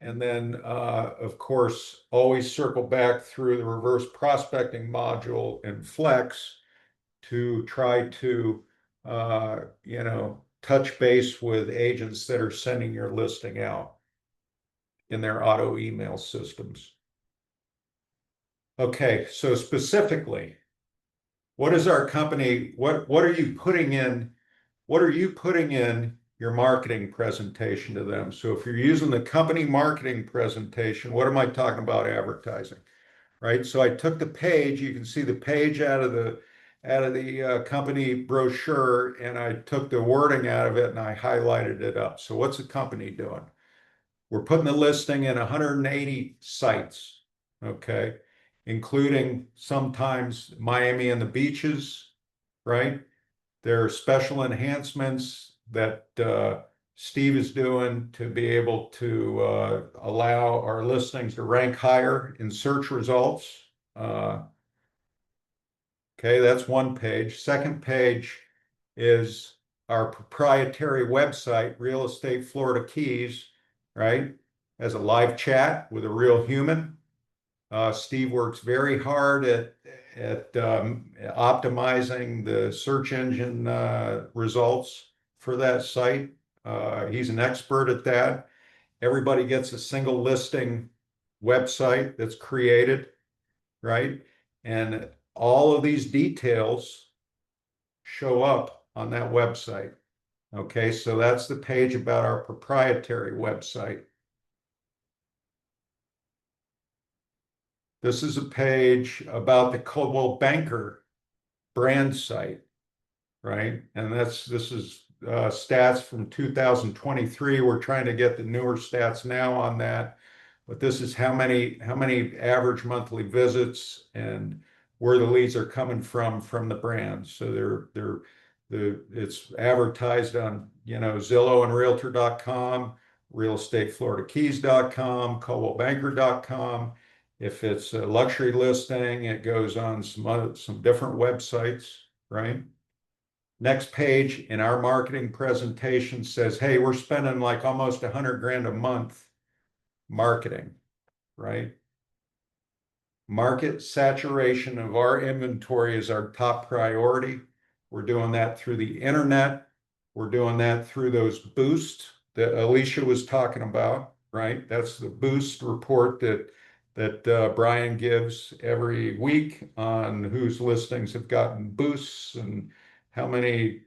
And then, of course, always circle back through the reverse prospecting module and Flex to try to, touch base with agents that are sending your listing out in their auto email systems. Okay, so specifically, what is our company, what are you putting in, your marketing presentation to them? So if you're using the company marketing presentation, what am I talking about advertising? Right? So I took the page, you can see the page out of the company brochure, and I took the wording out of it and I highlighted it up. So what's the company doing? We're putting the listing in 180 sites, okay, including sometimes Miami and the beaches, right? There are special enhancements that Steve is doing to be able to allow our listings to rank higher in search results. Okay, that's one page. Second page is our proprietary website, Real Estate Florida Keys, right? As a live chat with a real human. Steve works very hard at optimizing the search engine results for that site. He's an expert at that. Everybody gets a single listing website that's created, right? And all of these details show up on that website. Okay, so that's the page about our proprietary website. This is a page about the Coldwell Banker brand site, right? And this is stats from 2023. We're trying to get the newer stats now on that, but this is how many average monthly visits and where the leads are coming from the brands. So it's advertised on, you know, Zillow and Realtor.com, RealEstateFloridaKeys.com, ColdwellBanker.com. If it's a luxury listing, it goes on some different websites, right? Next page in our marketing presentation says, hey, we're spending like almost 100 grand a month marketing, right? Market saturation of our inventory is our top priority. We're doing that through the internet. We're doing that through those boosts that Alicia was talking about, right? That's the boost report that Brian gives every week on whose listings have gotten boosts and how many,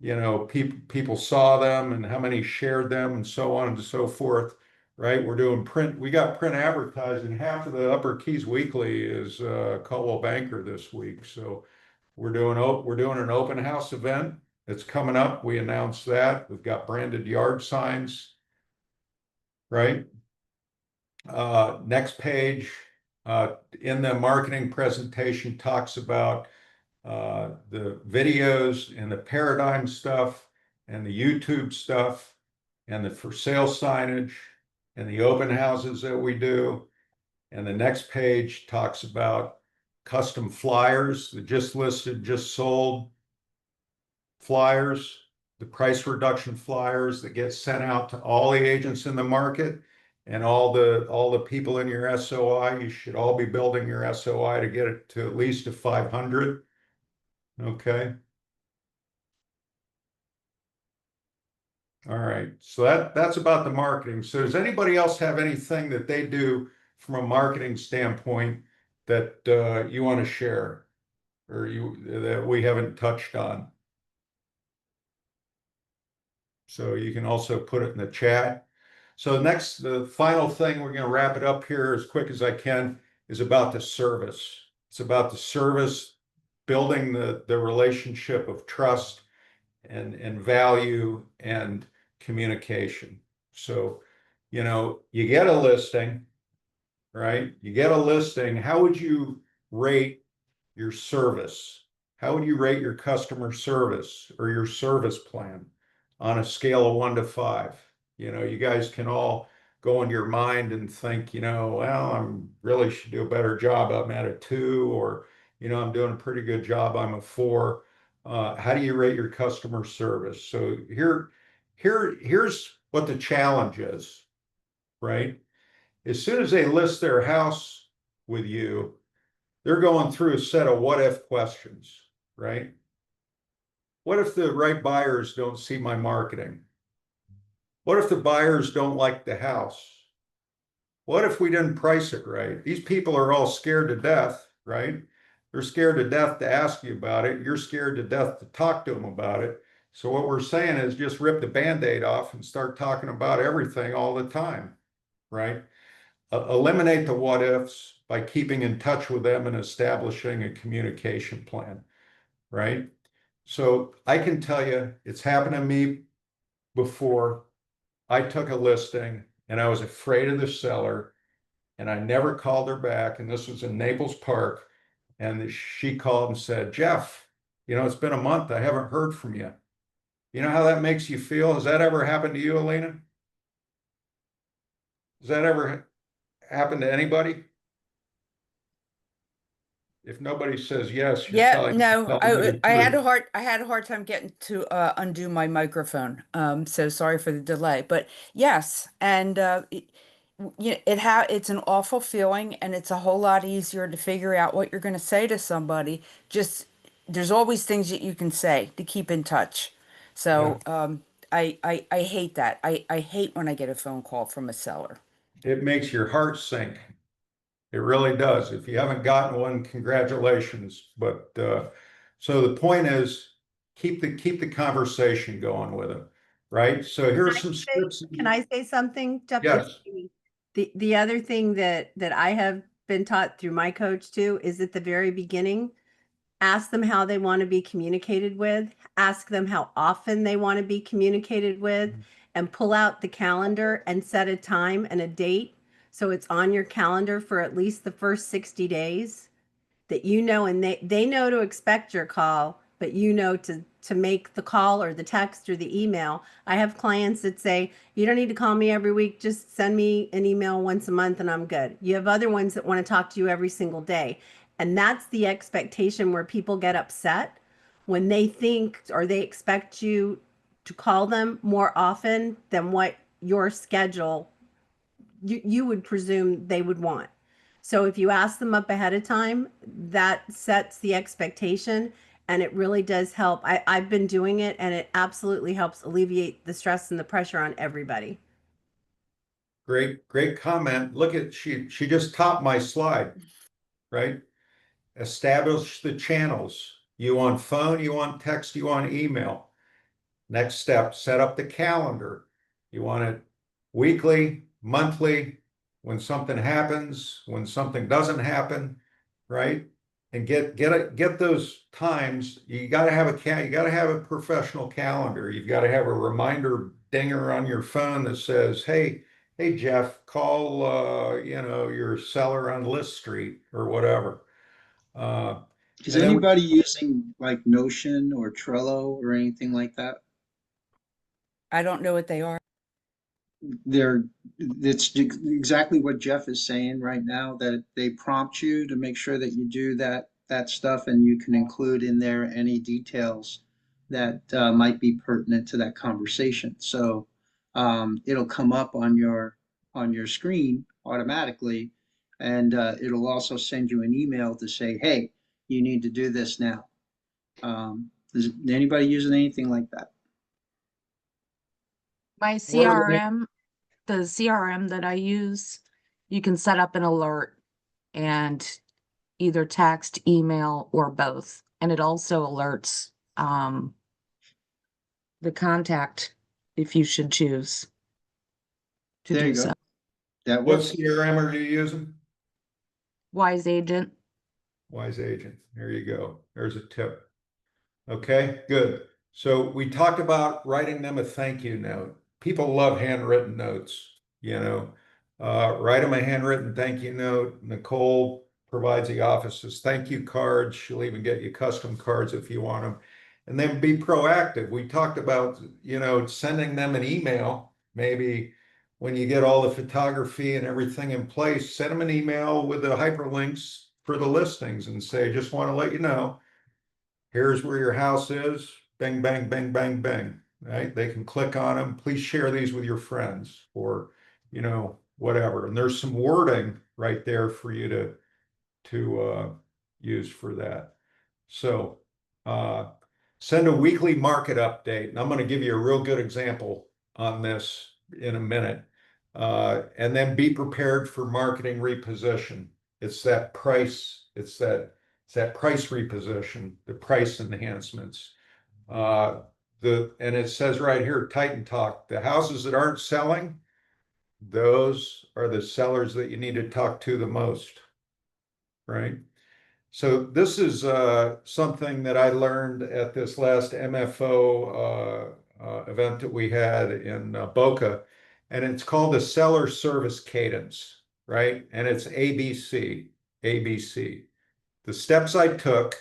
you know, people saw them and how many shared them and so on and so forth, right? We're doing print. We got print advertising. Half of the Upper Keys Weekly is Coldwell Banker this week. So we're doing an open house event. It's coming up. We announced that. We've got branded yard signs, right? Next page in the marketing presentation talks about the videos and the paradigm stuff and the YouTube stuff and the for sale signage and the open houses that we do. And the next page talks about custom flyers, the just listed, just sold flyers, the price reduction flyers that get sent out to all the agents in the market and all the people in your SOI. You should all be building your SOI to get it to at least a 500. Okay. All right. So that's about the marketing. So does anybody else have anything that they do from a marketing standpoint that you want to share or that we haven't touched on? So you can also put it in the chat. So the final thing, we're going to wrap it up here as quick as I can, is about the service. It's about the service, building the relationship of trust and value and communication. So, you know, you get a listing, right? You get a listing. How would you rate your service? How would you rate your customer service or your service plan on a scale of 1 to 5? You know, you guys can all go into your mind and think, you know, well, I'm really should do a better job. I'm at a 2, or, you know, I'm doing a pretty good job. I'm a 4. How do you rate your customer service? So here's what the challenge is, right? As soon as they list their house with you, they're going through a set of what if questions, right? What if the right buyers don't see my marketing? What if the buyers don't like the house? What if we didn't price it right? These people are all scared to death, right? They're scared to death to ask you about it. You're scared to death to talk to them about it. So what we're saying is just rip the Band-Aid off and start talking about everything all the time, right? Eliminate the what ifs by keeping in touch with them and establishing a communication plan, right? So I can tell you it's happened to me before. I took a listing and I was afraid of the seller and I never called her back. And this was in Naples Park. And she called and said, Jeff, you know, it's been a month. I haven't heard from you. You know how that makes you feel? Has that ever happened to you, Alina? Has that ever happened to anybody? If nobody says yes, you're Yeah, telling no, the I had truth. I had a hard time getting to undo my microphone. So sorry for the delay, but yes, and it's an awful feeling, and it's a whole lot easier to figure out what you're going to say to somebody. Just there's always things that you can say to keep in touch. Yeah. So I hate that. I hate when I get a phone call from a seller. It makes your heart sink. It really does. If you haven't gotten one, congratulations. But so the point is, keep the conversation going with them, right? So here's some scripts. Can I say something? It's Yes. Jamie. The other thing that I have been taught through my coach too, is at the very beginning, ask them how they want to be communicated with, ask them how often they want to be communicated with, and pull out the calendar and set a time and a date so it's on your calendar for at least the first 60 days that you know, and they know to expect your call, but you know to make the call or the text or the email. I have clients that say, you don't need to call me every week, just send me an email once a month and I'm good. You have other ones that want to talk to you every single day. And that's the expectation where people get upset when they think or they expect you to call them more often than what your schedule you would presume they would want. So if you ask them up ahead of time, that sets the expectation and it really does help. I've been doing it and it absolutely helps alleviate the stress and the pressure on everybody. Great comment. Look at, she just topped my slide, right? Establish the channels. You want phone, you want text, you want email. Next step, set up the calendar. You want it weekly, monthly, when something happens, when something doesn't happen, right? And get those times. You got to have you got to have a professional calendar. You've got to have a reminder dinger on your phone that says, hey Jeff, call your seller on List Street or whatever. Is And then anybody using like Notion or Trello or anything like that? I don't know what they are. They're it's exactly what Jeff is saying right now, that they prompt you to make sure that you do that stuff, and you can include in there any details that might be pertinent to that conversation. So it'll come up on your screen automatically, and it'll also send you an email to say, "Hey, you need to do this now." Is anybody using anything like that? My what are the CRM, the CRM that I use, you can set up an alert and either text, email, or both. And it also alerts the contact if you should choose to There do you so. go. That what works. CRM are you using? Wise agent. Wise Agent. There you go. There's a tip. Okay, good. So we talked about writing them a thank you note. People love handwritten notes, you know. Write them a handwritten thank you note. Nicole provides the office's thank you cards. She'll even get you custom cards if you want them. And then be proactive. We talked about, sending them an email, maybe when you get all the photography and everything in place, send them an email with the hyperlinks for the listings and say, just want to let you know, here's where your house is. Bang, bang, bang, bang, bang. Right? They can click on them. Please share these with your friends or, whatever. And there's some wording right there for you to use for that. So uh, send a weekly market update. And I'm going to give you a real good example on this in a minute. And then be prepared for marketing reposition. It's that price, it's that price reposition, the price enhancements. Uh, and it says right here, Titan Talk, the houses that aren't selling, those are the sellers that you need to talk to the most, right? So this is something that I learned at this last MFO event that we had in Boca, and it's called the seller service cadence, right? And it's ABC, ABC. The steps I took,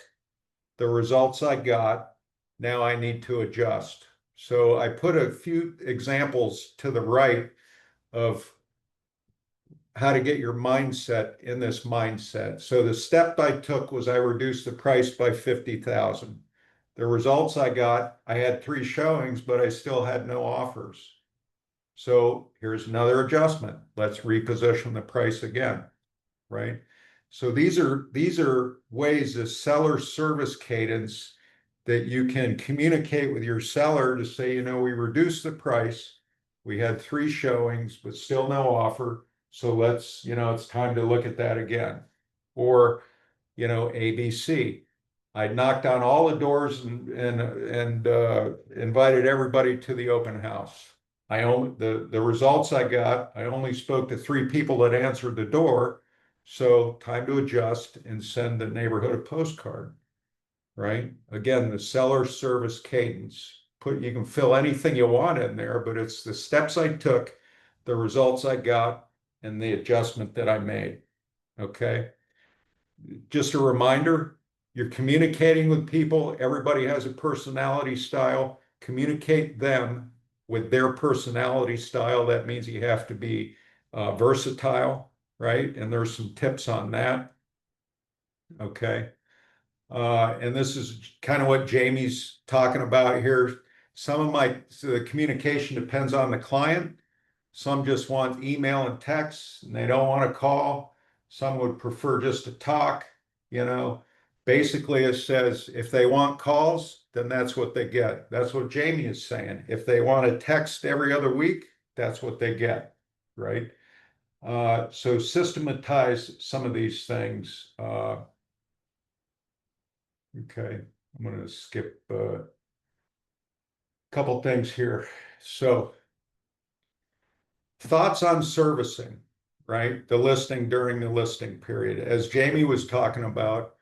the results I got, now I need to adjust. So I put a few examples to the right of how to get your mindset in this mindset. So the step I took was I reduced the price by 50,000. The results I got, I had 3 showings, but I still had no offers. So here's another adjustment. Let's reposition the price again, right? So these are ways, the seller service cadence, that you can communicate with your seller to say, we reduced the price. We had 3 showings, but still no offer. So let's, it's time to look at that again. Or, ABC. I knocked on all the doors and invited everybody to the open house. The results I got, I only spoke to 3 people that answered the door, So time to adjust and send the neighborhood a postcard, right? Again, the seller service cadence. You can fill anything you want in there, but it's the steps I took, the results I got, and the adjustment that I made. Okay. Just a reminder, you're communicating with people. Everybody has a personality style. Communicate them with their personality style. That means you have to be versatile, right? And there's some tips on that. Okay. And this is kind of what Jamie's talking about here. So the communication depends on the client. Some just want email and text and they don't want to call. Some would prefer just to talk, you know. Basically, it says if they want calls, then that's what they get. That's what Jamie is saying. If they want to text every other week, that's what they get, right? So systematize some of these things. Okay, I'm going to skip a couple things here. So thoughts on servicing, right? The listing during the listing period. As Jamie was talking about,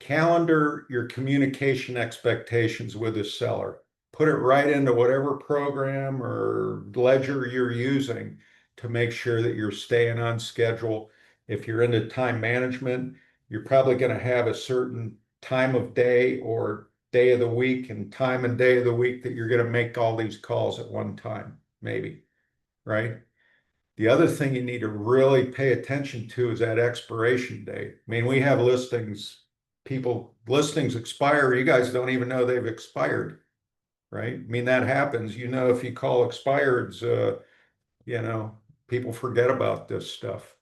calendar your communication expectations with the seller. Put it right into whatever program or ledger you're using to make sure that you're staying on schedule. If you're into time management, you're probably going to have a certain time of day or day of the week and time and day of the week that you're going to make all these calls at one time, maybe, right? The other thing you need to really pay attention to is that expiration date. I mean, we have listings expire, you guys don't even know they've expired, right? I mean, that happens. You know, if you call expireds, you know, people forget about this stuff.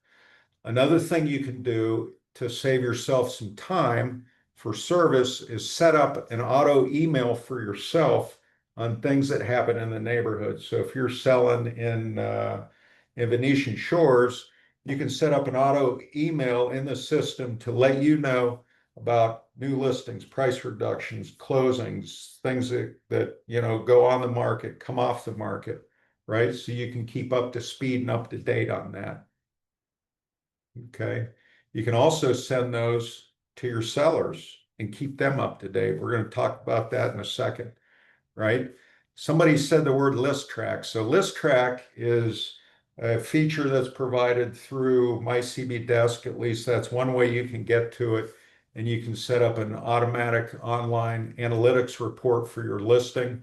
Another thing you can do to save yourself some time for service is set up an auto email for yourself on things that happen in the neighborhood. So if you're selling in Venetian Shores, you can set up an auto email in the system to let you know about new listings, price reductions, closings, things that you know go on the market, come off the market, right? So you can keep up to speed and up to date on that. Okay. You can also send those to your sellers and keep them up to date. We're going to talk about that in a second, right? Somebody said the word list track. So list track is a feature that's provided through my CB desk. At least that's one way you can get to it. And you can set up an automatic online analytics report for your listing,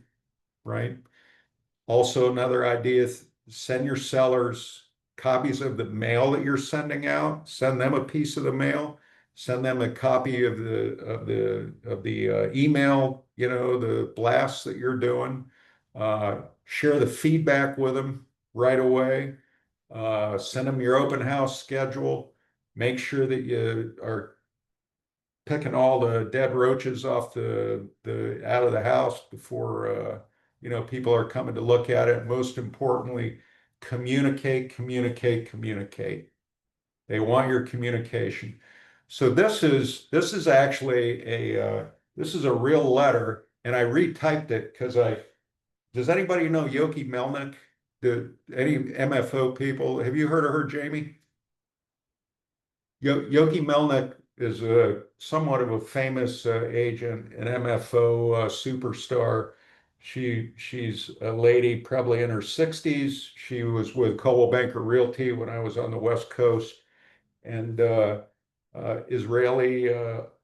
right? Also, another idea is send your sellers copies of the mail that you're sending out. Send them a piece of the mail. Send them a copy of the email, you know, the blasts that you're doing. Share the feedback with them right away. Send them your open house schedule. Make sure that you are picking all the dead roaches off the out of the house before you know people are coming to look at it. Most importantly, communicate, communicate, communicate. They want your communication. So this is actually this is a real letter, and I retyped it because I does anybody know Yoki Melnick? Any MFO people? Have you heard of her, Jamie? Yogi Melnick is somewhat of a famous agent, an MFO superstar. She's a lady probably in her 60s. She was with Coldwell Banker Realty when I was on the West Coast, and Israeli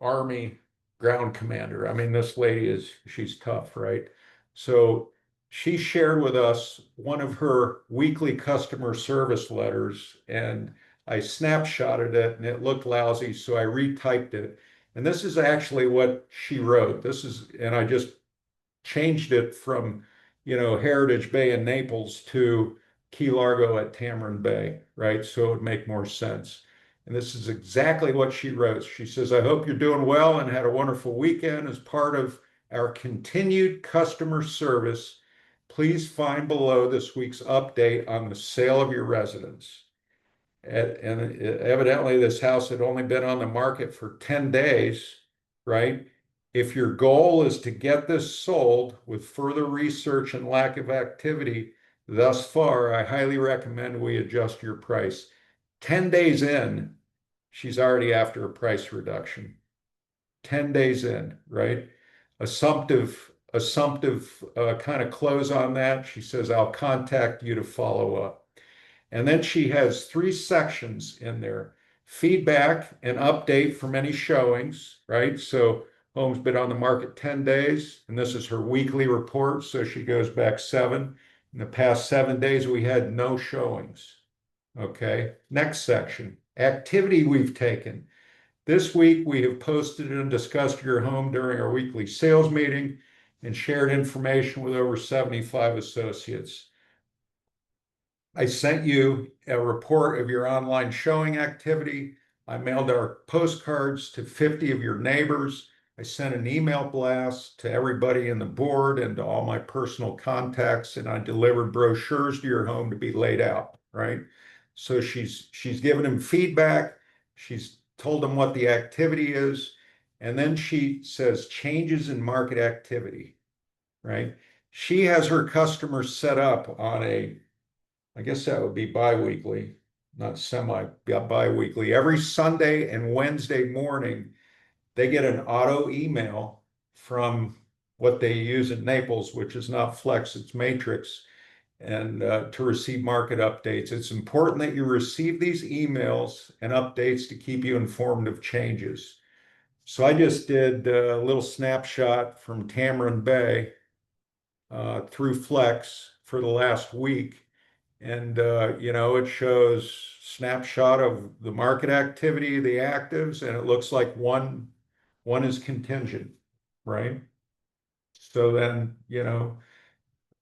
army ground commander. I mean, this lady she's tough, right? So she shared with us one of her weekly customer service letters, and I snapshotted it and it looked lousy, so I retyped it. And this is actually what she wrote. And I just changed it from, you know, Heritage Bay in Naples to Key Largo at Tamarind Bay, right? So it would make more sense. And this is exactly what she wrote. She says, I hope you're doing well and had a wonderful weekend. As part of our continued customer service, please find below this week's update on the sale of your residence. And evidently, this house had only been on the market for 10 days, right? If your goal is to get this sold with further research and lack of activity thus far, I highly recommend we adjust your price. 10 days in, she's already after a price reduction. 10 days in, right? Assumptive kind of close on that. She says, I'll contact you to follow up. And then she has 3 sections in there: feedback and update from any showings, right? So home's been on the market 10 days, and this is her weekly report. So she goes back 7. In the past 7 days, we had no showings. Okay. Next section, activity we've taken. This week, we have posted and discussed your home during our weekly sales meeting and shared information with over 75 associates. I sent you a report of your online showing activity. I mailed our postcards to 50 of your neighbors. I sent an email blast to everybody in the board and to all my personal contacts, and I delivered brochures to your home to be laid out, right? So she's given him feedback. She's told him what the activity is. And then she says changes in market activity, right? She has her customers set up on I guess that would be biweekly, not biweekly. Every Sunday and Wednesday morning, they get an auto email from what they use in Naples, which is not Flex, it's Matrix, and to receive market updates. It's important that you receive these emails and updates to keep you informed of changes. So I just did a little snapshot from Tamarin Bay through Flex for the last week. And it shows snapshot of the market activity, the actives, and it looks like one is contingent, right? So then,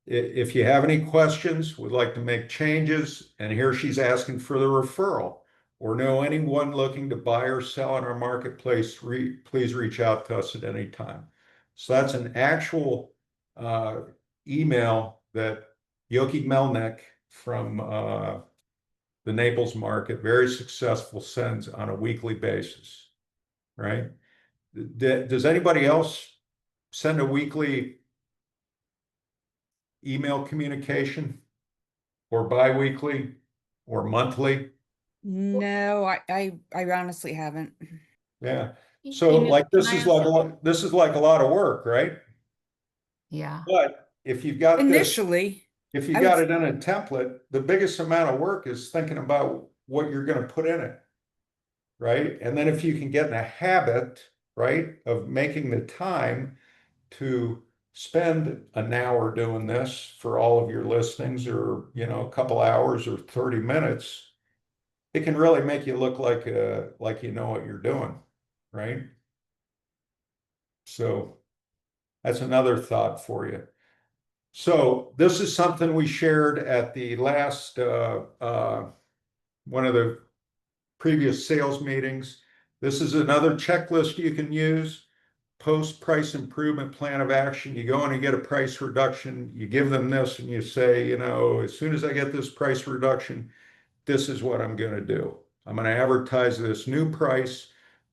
if you have any questions, would like to make changes, and here she's asking for the referral, or know anyone looking to buy or sell in our marketplace, please reach out to us at any time. So that's an actual email that Yoki Melnick from the Naples market, very successful, sends on a weekly basis, right? Does anybody else send a weekly email communication, or biweekly, or monthly? No, I honestly haven't. Yeah. So like Can I ask- this is like a lot of work, right? Yeah. But if you've got this, Initially, if you I got would- it in a template, the biggest amount of work is thinking about what you're going to put in it, right? And then if you can get in a habit, right, of making the time to spend an hour doing this for all of your listings, or a couple hours or 30 minutes, it can really make you look like you know what you're doing, right? So that's another thought for you. So this is something we shared at the last one of the previous sales meetings. This is another checklist you can use. Post price improvement plan of action. You go in and get a price reduction. You give them this and you say, as soon as I get this price reduction, this is what I'm going to do. I'm going to advertise this new price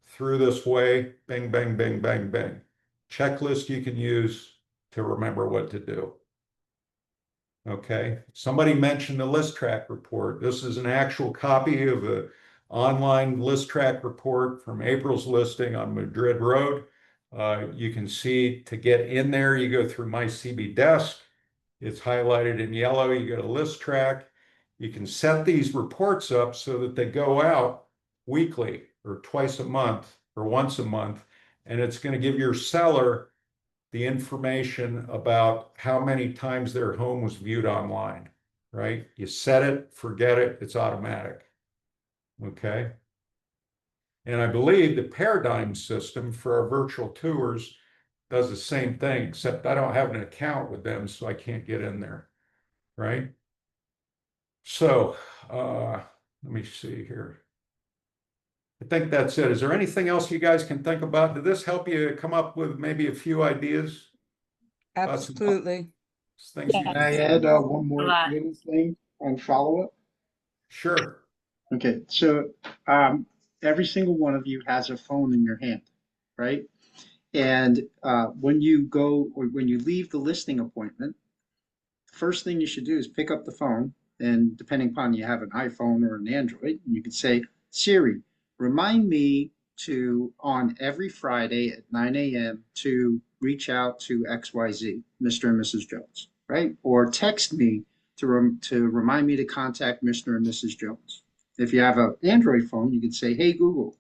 through this way. Bing, bang, bang, bang, bang. Checklist you can use to remember what to do. Okay. Somebody mentioned the list track report. This is an actual copy of an online list track report from April's listing on Madrid Road. You can see, to get in there, you go through My CB Desk. It's highlighted in yellow. You go to list track. You can set these reports up so that they go out weekly or twice a month or once a month. And it's going to give your seller the information about how many times their home was viewed online, right? You set it, forget it, it's automatic. Okay. And I believe the Paradigm system for our virtual tours does the same thing, except I don't have an account with them, so I can't get in there, right? So let me see here. I think that's it. Is there anything else you guys can think about? Did this help you come up with maybe a few ideas about some absolutely. things you Can can I do? add one more lot. little thing on follow-up? Sure. Okay, so every single one of you has a phone in your hand, right? And when you go or when you leave the listing appointment, first thing you should do is pick up the phone, and depending upon you have an iPhone or an Android, you can say, Siri, remind me to, on every Friday at 9 a.m., to reach out to XYZ, Mr. and Mrs. Jones, right? Or text me to remind me to contact Mr. and Mrs. Jones. If you have an Android phone, you can say, hey, Google,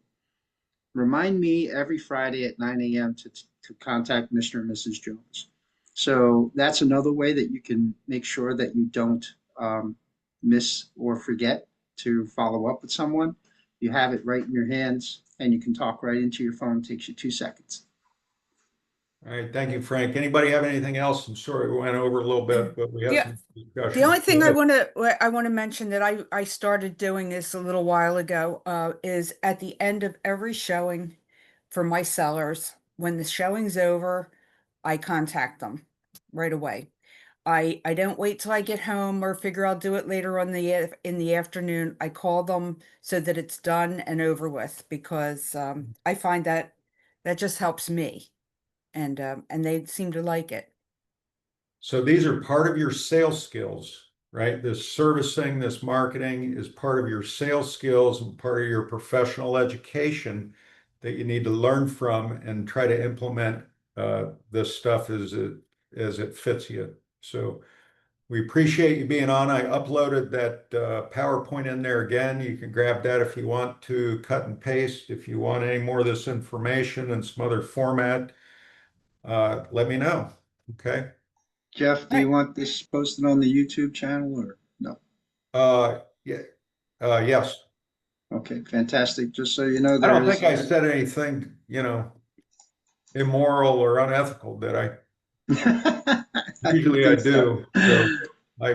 remind me every Friday at 9 a.m. to contact Mr. and Mrs. Jones. So that's another way that you can make sure that you don't miss or forget to follow up with someone. You have it right in your hands and you can talk right into your phone. It takes you 2 seconds. All right, thank you, Frank. Anybody have anything else? I'm sorry we went over a little bit, but we have Yeah. some discussion. The only thing Go ahead. I want to mention that I started doing this a little while ago is at the end of every showing for my sellers, when the showing's over, I contact them right away. I don't wait till I get home or figure I'll do it later on in the afternoon. I call them so that it's done and over with, because I find that just helps me, and they seem to like it. So these are part of your sales skills, right? This servicing, this marketing is part of your sales skills and part of your professional education that you need to learn from and try to implement this stuff as it fits you. So we appreciate you being on. I uploaded that PowerPoint in there again. You can grab that if you want to cut and paste. If you want any more of this information in some other format, let me know. Okay. Jeff, do you want this posted on the YouTube channel or no? Yeah, yes. Okay, fantastic. Just so you know, I there don't is. think I said anything, immoral or unethical, did I? I Usually I think so. do. So I,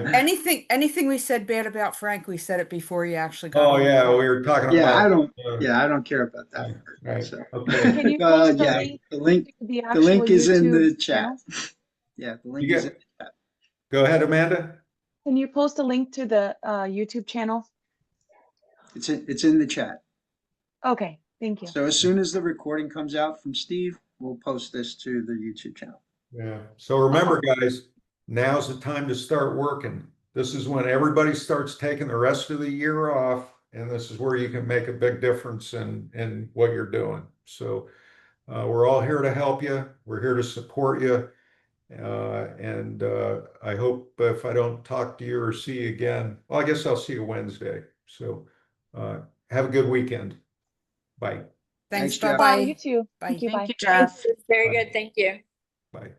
Anything we said bad about Frank, we said it before you actually got oh on. yeah, we were talking Yeah, I about, don't. uh, Yeah, I don't care about that right, part. right. So, Okay. Can you post the yeah, link the link. to the The actual link is in YouTube the chat. channel? Yeah, the You link is in get, the chat. go ahead, Amanda. Can you post a link to the YouTube channel? It's in the chat. Okay, thank you. So as soon as the recording comes out from Steve, we'll post this to the YouTube channel. Yeah. So remember, guys, now's the time to start working. This is when everybody starts taking the rest of the year off, and this is where you can make a big difference in what you're doing. So we're all here to help you. We're here to support you. And I hope if I don't talk to you or see you again, well, I guess I'll see you Wednesday. So have a good weekend. Bye. Thanks. Thanks, Jeff. Bye You bye. too. Bye. Thank you. Bye. Jeff. Very Bye. good. Thank you. Bye.